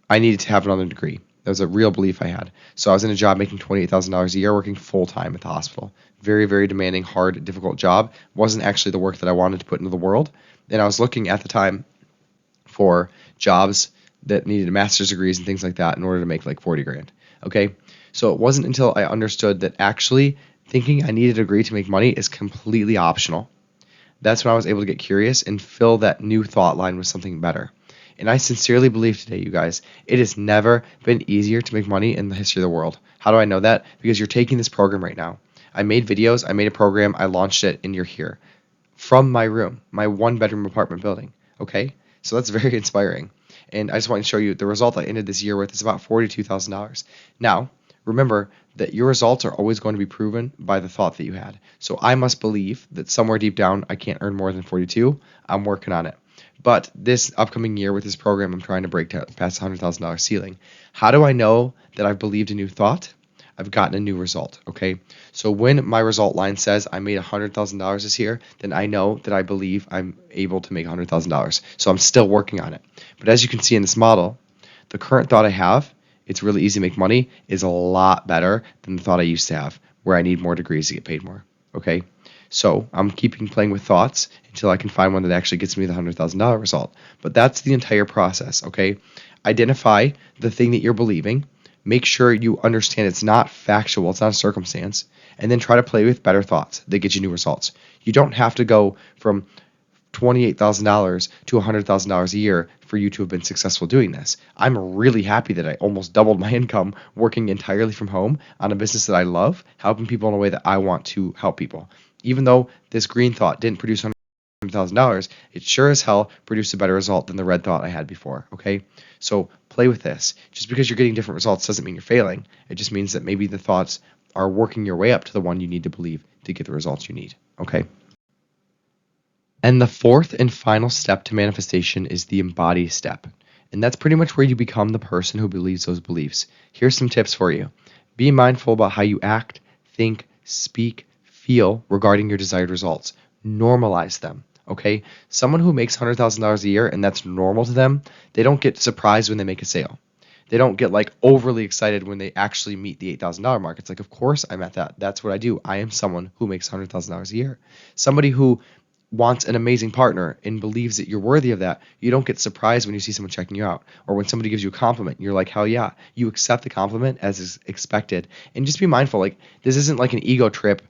I needed to have another degree. That was a real belief I had. So I was in a job making $28,000 a year working full time at the hospital. Very, very demanding, hard, difficult job. Wasn't actually the work that I wanted to put into the world. And I was looking at the time for jobs that needed master's degrees and things like that in order to make like 40 grand. Okay. So it wasn't until I understood that actually thinking I needed a degree to make money is completely optional. That's when I was able to get curious and fill that new thought line with something better. And I sincerely believe today, you guys, it has never been easier to make money in the history of the world. How do I know that? Because you're taking this program right now. I made videos, I made a program, I launched it, and you're here from my room, my one bedroom apartment building. Okay? So that's very inspiring. And I just want to show you the result I ended this year with is about $42,000. Now, remember that your results are always going to be proven by the thought that you had. So I must believe that somewhere deep down I can't earn more than 42. I'm working on it. But this upcoming year with this program, I'm trying to break past the $100,000 ceiling. How do I know that I've believed a new thought? I've gotten a new result, okay? So when my result line says I made $100,000 this year, then I know that I believe I'm able to make $100,000. So I'm still working on it. But as you can see in this model, the current thought I have, it's really easy to make money, is a lot better than the thought I used to have, where I need more degrees to get paid more, okay? So I'm keeping playing with thoughts until I can find one that actually gets me the $100,000 result. But that's the entire process, okay? Identify the thing that you're believing. Make sure you understand it's not factual, it's not a circumstance, and then try to play with better thoughts that get you new results. You don't have to go from $28,000 to $100,000 a year for you to have been successful doing this. I'm really happy that I almost doubled my income working entirely from home on a business that I love, helping people in a way that I want to help people. Even though this green thought didn't produce $100,000, it sure as hell produced a better result than the red thought I had before, okay? So play with this. Just because you're getting different results doesn't mean you're failing. It just means that maybe the thoughts are working your way up to the one you need to believe to get the results you need, okay? And the fourth and final step to manifestation is the embody step. And that's pretty much where you become the person who believes those beliefs. Here's some tips for you. Be mindful about how you act, think, speak, feel regarding your desired results. Normalize them. Okay? Someone who makes $100,000 a year and that's normal to them, they don't get surprised when they make a sale. They don't get like overly excited when they actually meet the $8,000 mark. It's like, of course I'm at that. That's what I do. I am someone who makes $100,000 a year. Somebody who wants an amazing partner and believes that you're worthy of that, you don't get surprised when you see someone checking you out or when somebody gives you a compliment. You're like, hell yeah. You accept the compliment as is expected. And just be mindful, like, this isn't like an ego trip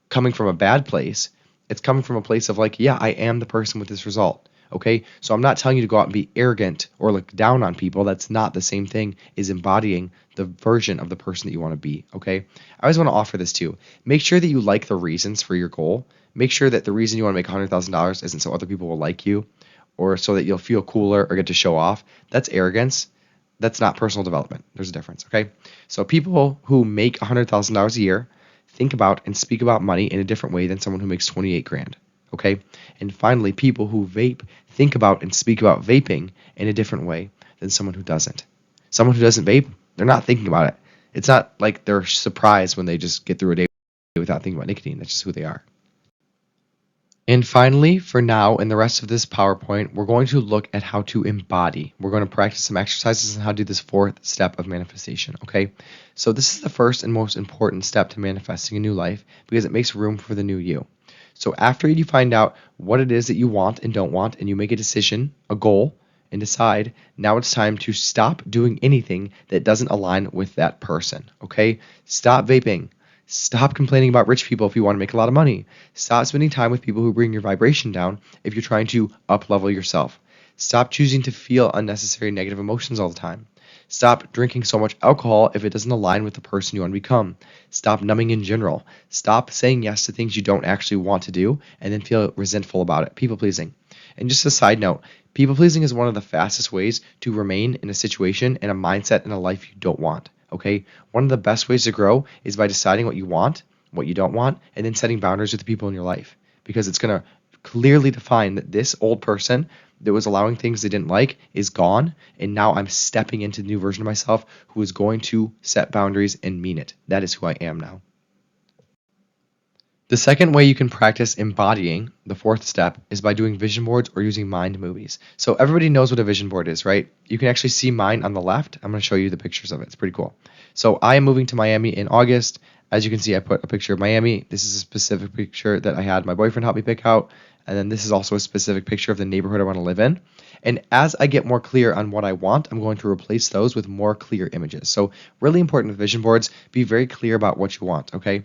coming from a bad place. It's coming from a place of like, yeah, I am the person with this result. Okay? So I'm not telling you to go out and be arrogant or look down on people. That's not the same thing as embodying the version of the person that you want to be. Okay? I always want to offer this too. Make sure that you like the reasons for your goal. Make sure that the reason you want to make $100,000 isn't so other people will like you or so that you'll feel cooler or get to show off. That's arrogance. That's not personal development. There's a difference, okay? So people who make $100,000 a year think about and speak about money in a different way than someone who makes 28 grand, okay? And finally, people who vape think about and speak about vaping in a different way than someone who doesn't. Someone who doesn't vape, they're not thinking about it. It's not like they're surprised when they just get through a day without thinking about nicotine. That's just who they are. And finally, for now, in the rest of this PowerPoint, we're going to look at how to embody. We're going to practice some exercises on how to do this fourth step of manifestation, okay? So this is the first and most important step to manifesting a new life because it makes room for the new you. So after you find out what it is that you want and don't want, and you make a decision, a goal, and decide, now it's time to stop doing anything that doesn't align with that person, okay? Stop vaping. Stop complaining about rich people if you want to make a lot of money. Stop spending time with people who bring your vibration down if you're trying to up-level yourself. Stop choosing to feel unnecessary negative emotions all the time. Stop drinking so much alcohol if it doesn't align with the person you want to become. Stop numbing in general. Stop saying yes to things you don't actually want to do and then feel resentful about it. People pleasing. And just a side note, people pleasing is one of the fastest ways to remain in a situation and a mindset and a life you don't want. Okay? One of the best ways to grow is by deciding what you want, what you don't want, and then setting boundaries with the people in your life. because it's going to clearly define that this old person that was allowing things they didn't like is gone, and now I'm stepping into the new version of myself who is going to set boundaries and mean it. That is who I am now. The second way you can practice embodying, the fourth step, is by doing vision boards or using mind movies. So everybody knows what a vision board is, right? You can actually see mine on the left. I'm going to show you the pictures of it. It's pretty cool. So I am moving to Miami in August. As you can see, I put a picture of Miami. This is a specific picture that I had my boyfriend help me pick out. And then this is also a specific picture of the neighborhood I want to live in. And as I get more clear on what I want, I'm going to replace those with more clear images. So really important with vision boards, be very clear about what you want, okay?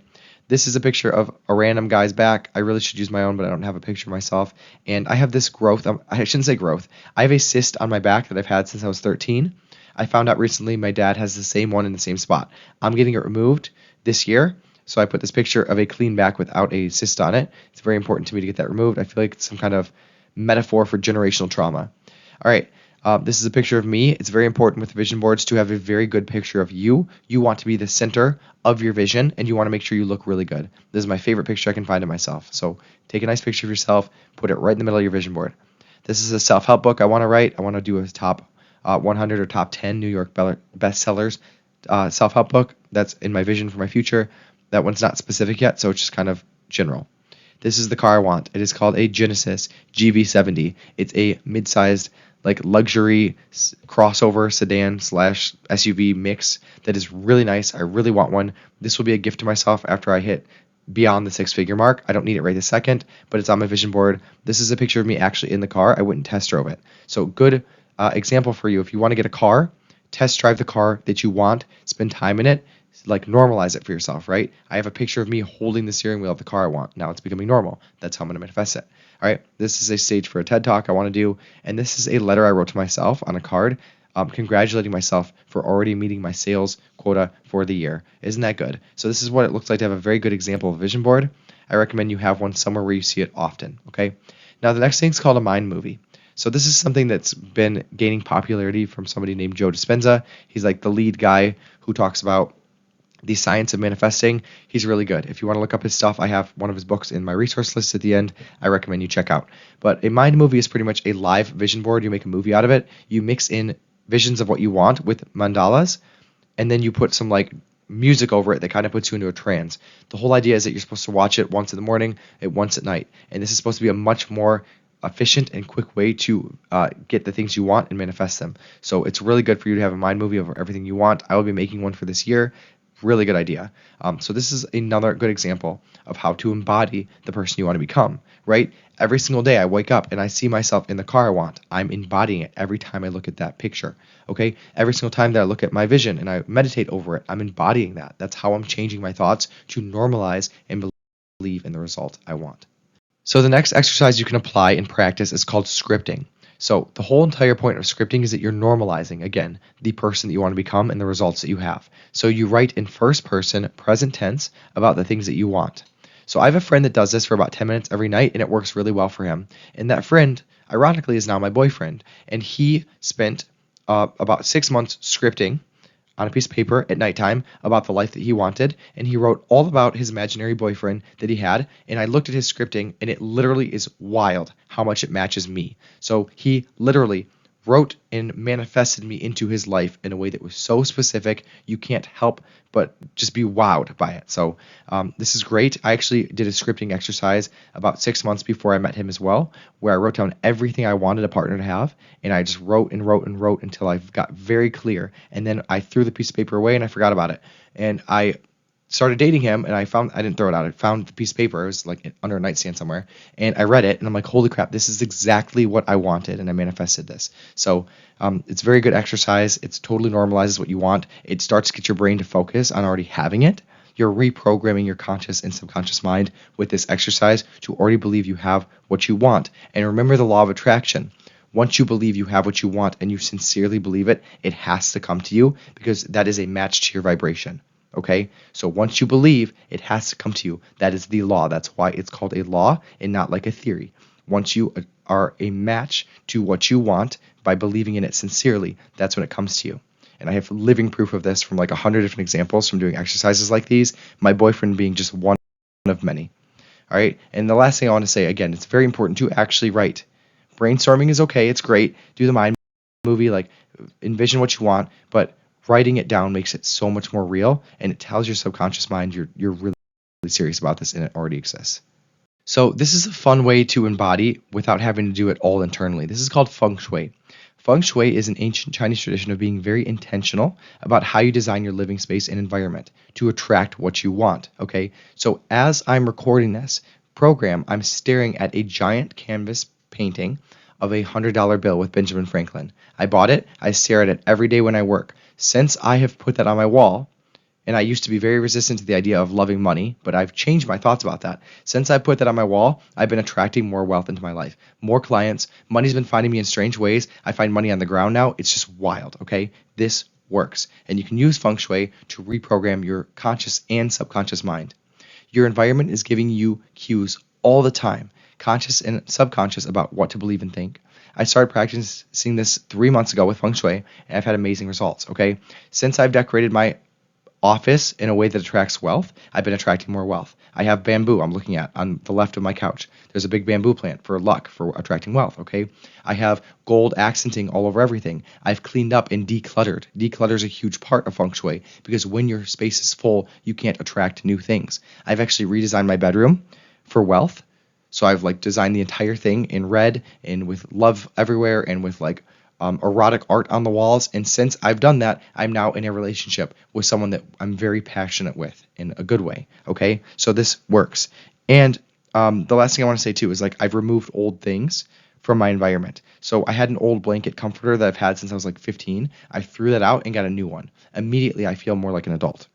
This is a picture of a random guy's back. I really should use my own, but I don't have a picture of myself. And I have this growth. I shouldn't say growth. I have a cyst on my back that I've had since I was 13. I found out recently my dad has the same one in the same spot. I'm getting it removed this year. So I put this picture of a clean back without a cyst on it. It's very important to me to get that removed. I feel like it's some kind of metaphor for generational trauma. All right. This is a picture of me. It's very important with vision boards to have a very good picture of you. You want to be the center of your vision, and you want to make sure you look really good. This is my favorite picture I can find of myself. So take a nice picture of yourself, put it right in the middle of your vision board. This is a self-help book I want to write. I want to do a top 100 or top 10 New York bestsellers self-help book. That's in my vision for my future. That one's not specific yet, so it's just kind of general. This is the car I want. It is called a Genesis GV70. It's a mid-sized, like luxury crossover sedan / SUV mix that is really nice. I really want one. This will be a gift to myself after I hit beyond the 6-figure mark. I don't need it right this second, but it's on my vision board. This is a picture of me actually in the car. I wouldn't test drove it. So good example for you. If you want to get a car, test drive the car that you want, spend time in it, like normalize it for yourself, right? I have a picture of me holding the steering wheel of the car I want. Now it's becoming normal. That's how I'm going to manifest it. All right, this is a stage for a TED Talk I want to do, and this is a letter I wrote to myself on a card, congratulating myself for already meeting my sales quota for the year. Isn't that good? So this is what it looks like to have a very good example of a vision board. I recommend you have one somewhere where you see it often, okay? Now the next thing is called a mind movie. So this is something that's been gaining popularity from somebody named Joe Dispenza. He's like the lead guy who talks about the science of manifesting. He's really good. If you want to look up his stuff, I have one of his books in my resource list at the end. I recommend you check out. But a mind movie is pretty much a live vision board. You make a movie out of it. You mix in visions of what you want with mandalas, and then you put some like music over it that kind of puts you into a trance. The whole idea is that you're supposed to watch it once in the morning and once at night. And this is supposed to be a much more efficient and quick way to get the things you want and manifest them. So it's really good for you to have a mind movie of everything you want. I will be making one for this year. Really good idea. So this is another good example of how to embody the person you want to become, right? Every single day I wake up and I see myself in the car I want. I'm embodying it every time I look at that picture, okay? Every single time that I look at my vision and I meditate over it, I'm embodying that. That's how I'm changing my thoughts to normalize and believe in the result I want. So the next exercise you can apply in practice is called scripting. So the whole entire point of scripting is that you're normalizing, again, the person that you want to become and the results that you have. So you write in first person, present tense, about the things that you want. So I have a friend that does this for about 10 minutes every night, and it works really well for him. And that friend, ironically, is now my boyfriend. And he spent about 6 months scripting on a piece of paper at nighttime about the life that he wanted, and he wrote all about his imaginary boyfriend that he had, and I looked at his scripting, and it literally is wild how much it matches me. So he literally wrote and manifested me into his life in a way that was so specific, you can't help but just be wowed by it. So this is great. I actually did a scripting exercise about 6 months before I met him as well, where I wrote down everything I wanted a partner to have, and I just wrote and wrote and wrote until I got very clear, and then I threw the piece of paper away and I forgot about it. And I started dating him, and I didn't throw it out. I found the piece of paper. It was like under a nightstand somewhere, and I read it, and I'm like, holy crap, this is exactly what I wanted, and I manifested this. So it's very good exercise. It totally normalizes what you want. It starts to get your brain to focus on already having it. You're reprogramming your conscious and subconscious mind with this exercise to already believe you have what you want. And remember the law of attraction. Once you believe you have what you want and you sincerely believe it, it has to come to you, because that is a match to your vibration. Okay, so once you believe, it has to come to you. That is the law. That's why it's called a law and not like a theory. Once you are a match to what you want by believing in it sincerely, that's when it comes to you. And I have living proof of this from like 100 different examples from doing exercises like these, my boyfriend being just one of many. All right. And the last thing I want to say, again, it's very important to actually write. Brainstorming is okay. It's great. Do the mind movie, like envision what you want, but writing it down makes it so much more real, and it tells your subconscious mind you're really serious about this and it already exists. So this is a fun way to embody without having to do it all internally. This is called feng shui. Feng shui is an ancient Chinese tradition of being very intentional about how you design your living space and environment to attract what you want. Okay, so as I'm recording this program, I'm staring at a giant canvas painting of a $100 bill with Benjamin Franklin. I bought it. I stare at it every day when I work. Since I have put that on my wall, and I used to be very resistant to the idea of loving money, but I've changed my thoughts about that. Since I put that on my wall, I've been attracting more wealth into my life, more clients. Money's been finding me in strange ways. I find money on the ground now. It's just wild, okay? This works. And you can use feng shui to reprogram your conscious and subconscious mind. Your environment is giving you cues all the time, conscious and subconscious, about what to believe and think. I started practicing this 3 months ago with feng shui, and I've had amazing results, okay? Since I've decorated my office in a way that attracts wealth, I've been attracting more wealth. I have bamboo I'm looking at on the left of my couch. There's a big bamboo plant for luck, for attracting wealth, okay? I have gold accenting all over everything. I've cleaned up and decluttered. Declutter is a huge part of feng shui because when your space is full, you can't attract new things. I've actually redesigned my bedroom for wealth. So I've like designed the entire thing in red and with love everywhere and with like erotic art on the walls. And since I've done that, I'm now in a relationship with someone that I'm very passionate with in a good way. Okay, so this works. And the last thing I want to say too is like I've removed old things from my environment. So I had an old blanket comforter that I've had since I was like 15. I threw that out and got a new one. Immediately, I feel more like an adult.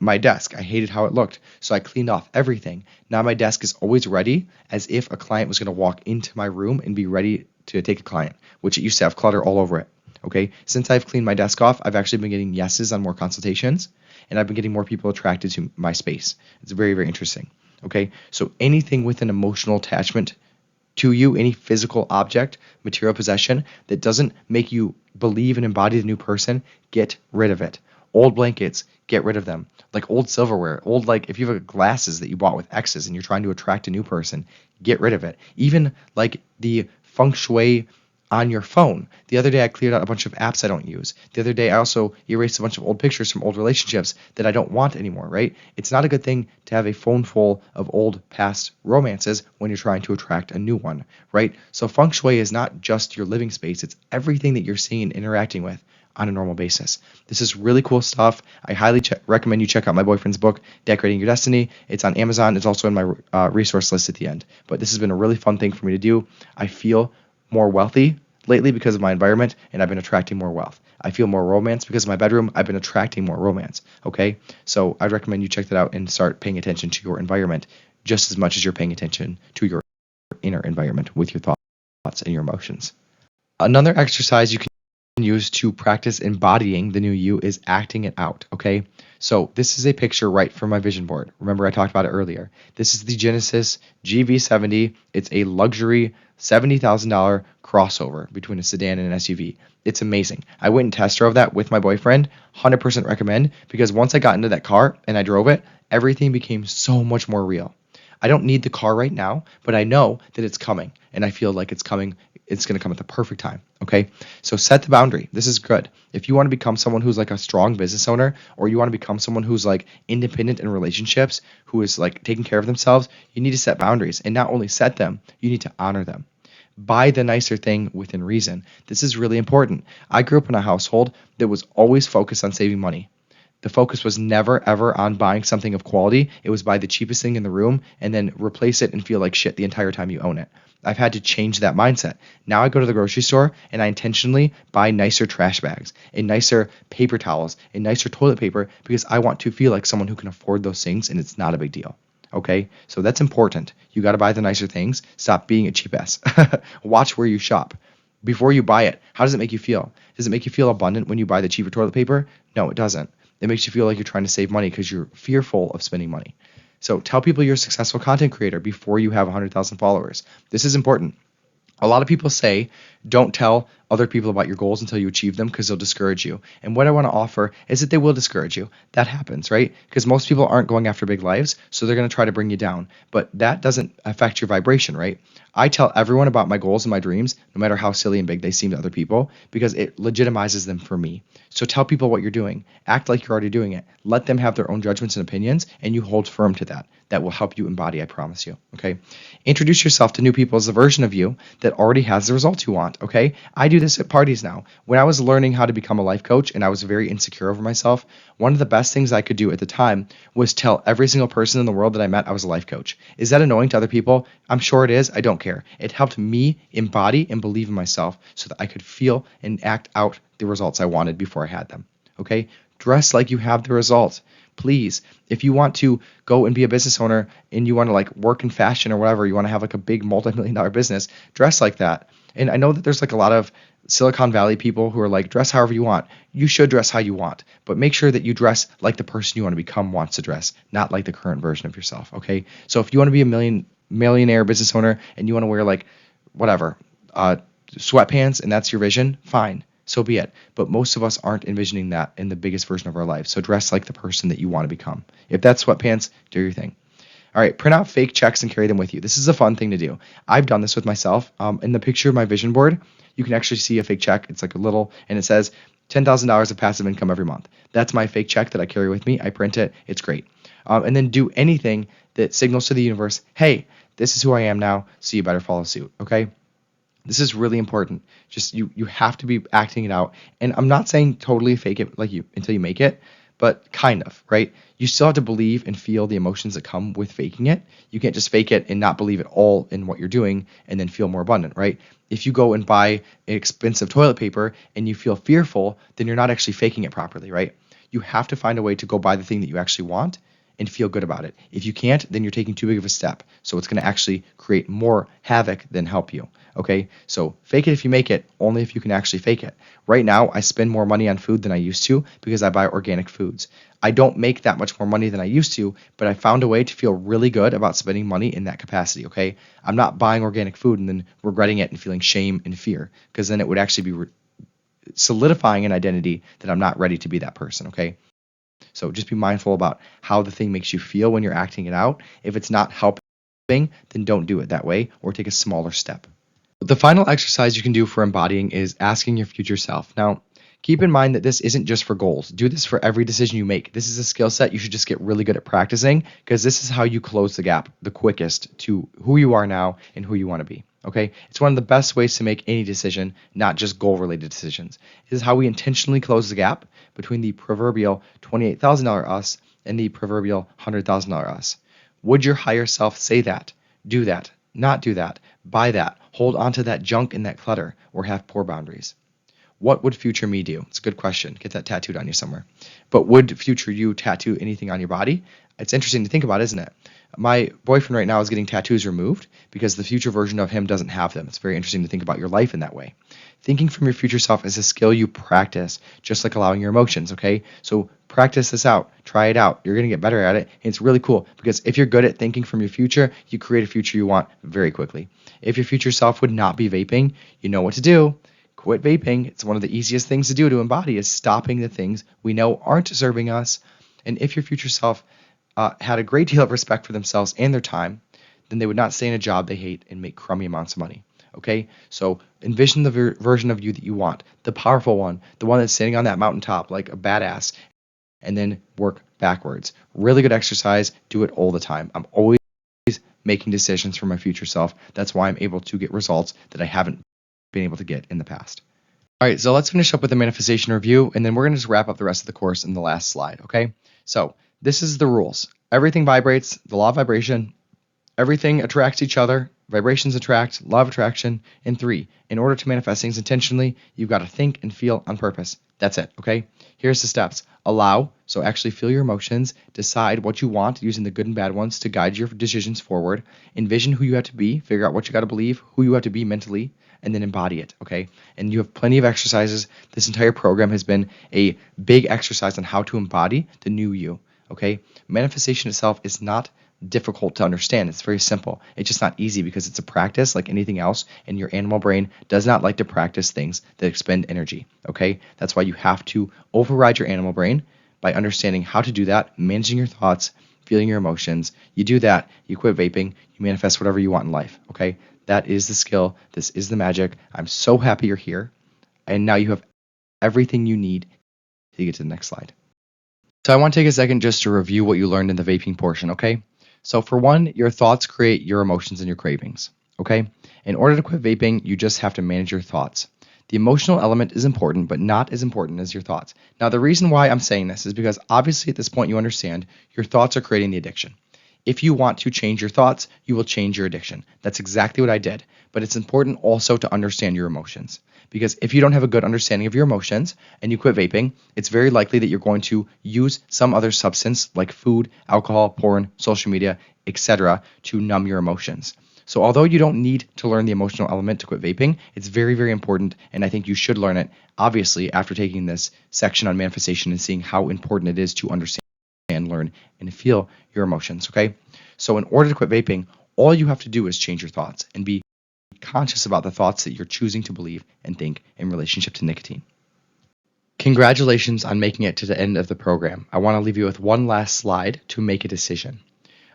My desk, I hated how it looked, so I cleaned off everything. Now my desk is always ready, as if a client was going to walk into my room and be ready to take a client, which it used to have clutter all over it. Okay, since I've cleaned my desk off, I've actually been getting yeses on more consultations, and I've been getting more people attracted to my space. It's very, very interesting. Okay, so anything with an emotional attachment to you, any physical object, material possession that doesn't make you believe and embody the new person, get rid of it. Old blankets, get rid of them. Like old silverware, old, like if you have glasses that you bought with X's and you're trying to attract a new person, get rid of it. Even like the feng shui on your phone. The other day I cleared out a bunch of apps I don't use. The other day I also erased a bunch of old pictures from old relationships that I don't want anymore, right? It's not a good thing to have a phone full of old past romances when you're trying to attract a new one, right? So feng shui is not just your living space, it's everything that you're seeing and interacting with on a normal basis. This is really cool stuff. I highly recommend you check out my boyfriend's book, Decorating Your Destiny. It's on Amazon. It's also in my resource list at the end. But this has been a really fun thing for me to do. I feel more wealthy lately because of my environment, and I've been attracting more wealth. I feel more romance because of my bedroom. I've been attracting more romance. Okay? So I'd recommend you check that out and start paying attention to your environment just as much as you're paying attention to your inner environment with your thoughts and your emotions. Another exercise you can use to practice embodying the new you is acting it out, okay? So this is a picture right from my vision board. Remember I talked about it earlier. This is the Genesis GV70. It's a luxury $70,000 crossover between a sedan and an SUV. It's amazing. I went and test drove that with my boyfriend. 100% recommend, because once I got into that car and I drove it, everything became so much more real. I don't need the car right now, but I know that it's coming, and I feel like it's coming. It's going to come at the perfect time, okay? So set the boundary. This is good. If you want to become someone who's like a strong business owner, or you want to become someone who's like independent in relationships, who is like taking care of themselves, you need to set boundaries. And not only set them, you need to honor them. Buy the nicer thing within reason. This is really important. I grew up in a household that was always focused on saving money. The focus was never, ever on buying something of quality. It was buy the cheapest thing in the room and then replace it and feel like shit the entire time you own it. I've had to change that mindset. Now I go to the grocery store and I intentionally buy nicer trash bags and nicer paper towels and nicer toilet paper because I want to feel like someone who can afford those things, and it's not a big deal. Okay? So that's important. You got to buy the nicer things. Stop being a cheap ass. Watch where you shop. Before you buy it, how does it make you feel? Does it make you feel abundant when you buy the cheaper toilet paper? No, it doesn't. It makes you feel like you're trying to save money because you're fearful of spending money. So tell people you're a successful content creator before you have 100,000 followers. This is important. A lot of people say, don't tell other people about your goals until you achieve them because they'll discourage you. And what I want to offer is that they will discourage you. That happens, right? Because most people aren't going after big lives, so they're going to try to bring you down. But that doesn't affect your vibration, right? I tell everyone about my goals and my dreams, no matter how silly and big they seem to other people, because it legitimizes them for me. So tell people what you're doing. Act like you're already doing it. Let them have their own judgments and opinions, and you hold firm to that. That will help you embody, I promise you. Okay? Introduce yourself to new people as a version of you that already has the results you want. Okay? I do this at parties now. When I was learning how to become a life coach and I was very insecure over myself, one of the best things I could do at the time was tell every single person in the world that I met I was a life coach. Is that annoying to other people? I'm sure it is. I don't care. It helped me embody and believe in myself so that I could feel and act out the results I wanted before I had them. Okay? Dress like you have the results. Please, if you want to go and be a business owner and you want to like work in fashion or whatever, you want to have like a big multi-million-dollar business, dress like that. And I know that there's like a lot of Silicon Valley people who are like, dress however you want. You should dress how you want, but make sure that you dress like the person you want to become wants to dress, not like the current version of yourself. Okay? So if you want to be a millionaire business owner and you want to wear like whatever, sweatpants and that's your vision, fine. So be it. But most of us aren't envisioning that in the biggest version of our life. So dress like the person that you want to become. If that's sweatpants, do your thing. All right, print out fake checks and carry them with you. This is a fun thing to do. I've done this with myself. In the picture of my vision board, you can actually see a fake check. It's like a little, and it says $10,000 of passive income every month. That's my fake check that I carry with me. I print it. It's great. And then do anything that signals to the universe, hey, this is who I am now, so you better follow suit, okay? This is really important. Just you have to be acting it out. And I'm not saying totally fake it like you until you make it, but kind of, right? You still have to believe and feel the emotions that come with faking it. You can't just fake it and not believe at all in what you're doing and then feel more abundant, right? If you go and buy expensive toilet paper and you feel fearful, then you're not actually faking it properly, right? You have to find a way to go buy the thing that you actually want and feel good about it. If you can't, then you're taking too big of a step. So it's going to actually create more havoc than help you. Okay? So fake it if you make it, only if you can actually fake it. Right now, I spend more money on food than I used to because I buy organic foods. I don't make that much more money than I used to, but I found a way to feel really good about spending money in that capacity, okay? I'm not buying organic food and then regretting it and feeling shame and fear, because then it would actually be solidifying an identity that I'm not ready to be that person, okay? So just be mindful about how the thing makes you feel when you're acting it out. If it's not helping, then don't do it that way or take a smaller step. The final exercise you can do for embodying is asking your future self. Now, keep in mind that this isn't just for goals. Do this for every decision you make. This is a skill set you should just get really good at practicing, because this is how you close the gap the quickest to who you are now and who you want to be. Okay? It's one of the best ways to make any decision, not just goal-related decisions. This is how we intentionally close the gap between the proverbial $28,000 us and the proverbial $100,000 us. Would your higher self say that? Do that. Not do that. Buy that. Hold on to that junk and that clutter, or have poor boundaries. What would future me do? It's a good question. Get that tattooed on you somewhere. But would future you tattoo anything on your body? It's interesting to think about, isn't it? My boyfriend right now is getting tattoos removed because the future version of him doesn't have them. It's very interesting to think about your life in that way. Thinking from your future self is a skill you practice, just like allowing your emotions, okay? So practice this out. Try it out. You're going to get better at it. And it's really cool because if you're good at thinking from your future, you create a future you want very quickly. If your future self would not be vaping, you know what to do. Quit vaping. It's one of the easiest things to do to embody, is stopping the things we know aren't serving us. And if your future self had a great deal of respect for themselves and their time, then they would not stay in a job they hate and make crummy amounts of money. Okay? So envision the version of you that you want, the powerful one, the one that's sitting on that mountaintop like a badass, and then work backwards. Really good exercise. Do it all the time. I'm always making decisions for my future self. That's why I'm able to get results that I haven't been able to get in the past. All right, so let's finish up with the manifestation review, and then we're going to just wrap up the rest of the course in the last slide, okay? So this is the rules. Everything vibrates, the law of vibration. Everything attracts each other. Vibrations attract, law of attraction. And 3, in order to manifest things intentionally, you've got to think and feel on purpose. That's it, okay? Here's the steps. Allow, so actually feel your emotions. Decide what you want using the good and bad ones to guide your decisions forward. Envision who you have to be. Figure out what you got to believe, who you have to be mentally, and then embody it, okay? And you have plenty of exercises. This entire program has been a big exercise on how to embody the new you, okay? Manifestation itself is not difficult to understand. It's very simple. It's just not easy because it's a practice like anything else, and your animal brain does not like to practice things that expend energy. Okay? That's why you have to override your animal brain by understanding how to do that, managing your thoughts, feeling your emotions. You do that, you quit vaping, you manifest whatever you want in life. Okay? That is the skill. This is the magic. I'm so happy you're here. And now you have everything you need to get to the next slide. So I want to take a second just to review what you learned in the vaping portion, okay? So for one, your thoughts create your emotions and your cravings, okay? In order to quit vaping, you just have to manage your thoughts. The emotional element is important, but not as important as your thoughts. Now, the reason why I'm saying this is because obviously at this point you understand your thoughts are creating the addiction. If you want to change your thoughts, you will change your addiction. That's exactly what I did. But it's important also to understand your emotions. Because if you don't have a good understanding of your emotions and you quit vaping, it's very likely that you're going to use some other substance like food, alcohol, porn, social media, etc. to numb your emotions. So although you don't need to learn the emotional element to quit vaping, it's very, very important, and I think you should learn it, obviously, after taking this section on manifestation and seeing how important it is to understand, learn, and feel your emotions, okay? So in order to quit vaping, all you have to do is change your thoughts and be conscious about the thoughts that you're choosing to believe and think in relationship to nicotine. Congratulations on making it to the end of the program. I want to leave you with one last slide to make a decision.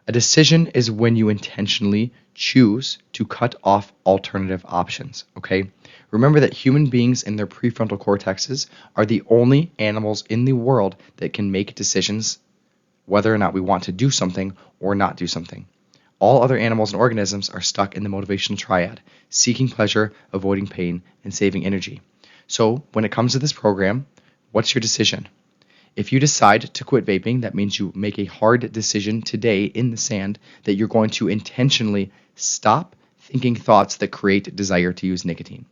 A decision is when you intentionally choose to cut off alternative options, okay? Remember that human beings in their prefrontal cortexes are the only animals in the world that can make decisions whether or not we want to do something or not do something. All other animals and organisms are stuck in the motivational triad, seeking pleasure, avoiding pain, and saving energy. So when it comes to this program, what's your decision? If you decide to quit vaping, that means you make a hard decision today in the sand that you're going to intentionally stop thinking thoughts that create desire to use nicotine.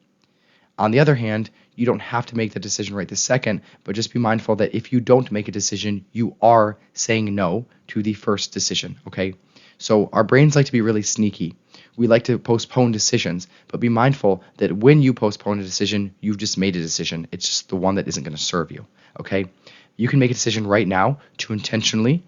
On the other hand, you don't have to make the decision right this second, but just be mindful that if you don't make a decision, you are saying no to the first decision, okay? So our brains like to be really sneaky. We like to postpone decisions, but be mindful that when you postpone a decision, you've just made a decision. It's just the one that isn't going to serve you, okay? You can make a decision right now to intentionally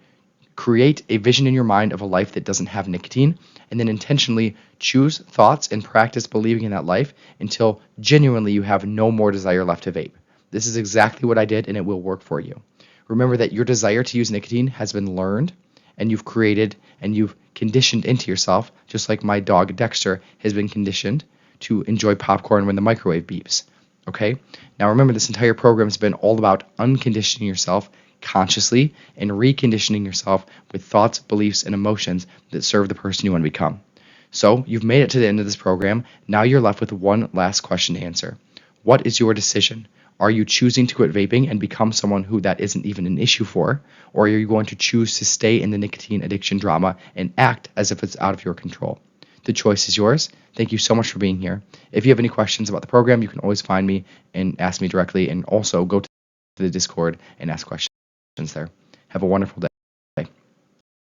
create a vision in your mind of a life that doesn't have nicotine, and then intentionally choose thoughts and practice believing in that life until genuinely you have no more desire left to vape. This is exactly what I did, and it will work for you. Remember that your desire to use nicotine has been learned, and you've created and you've conditioned into yourself, just like my dog Dexter has been conditioned to enjoy popcorn when the microwave beeps. Okay? Now remember, this entire program has been all about unconditioning yourself consciously and reconditioning yourself with thoughts, beliefs, and emotions that serve the person you want to become. So you've made it to the end of this program. Now you're left with one last question to answer. What is your decision? Are you choosing to quit vaping and become someone who that isn't even an issue for? Or are you going to choose to stay in the nicotine addiction drama and act as if it's out of your control? The choice is yours. Thank you so much for being here. If you have any questions about the program, you can always find me and ask me directly, and also go to the Discord and ask questions there. Have a wonderful day.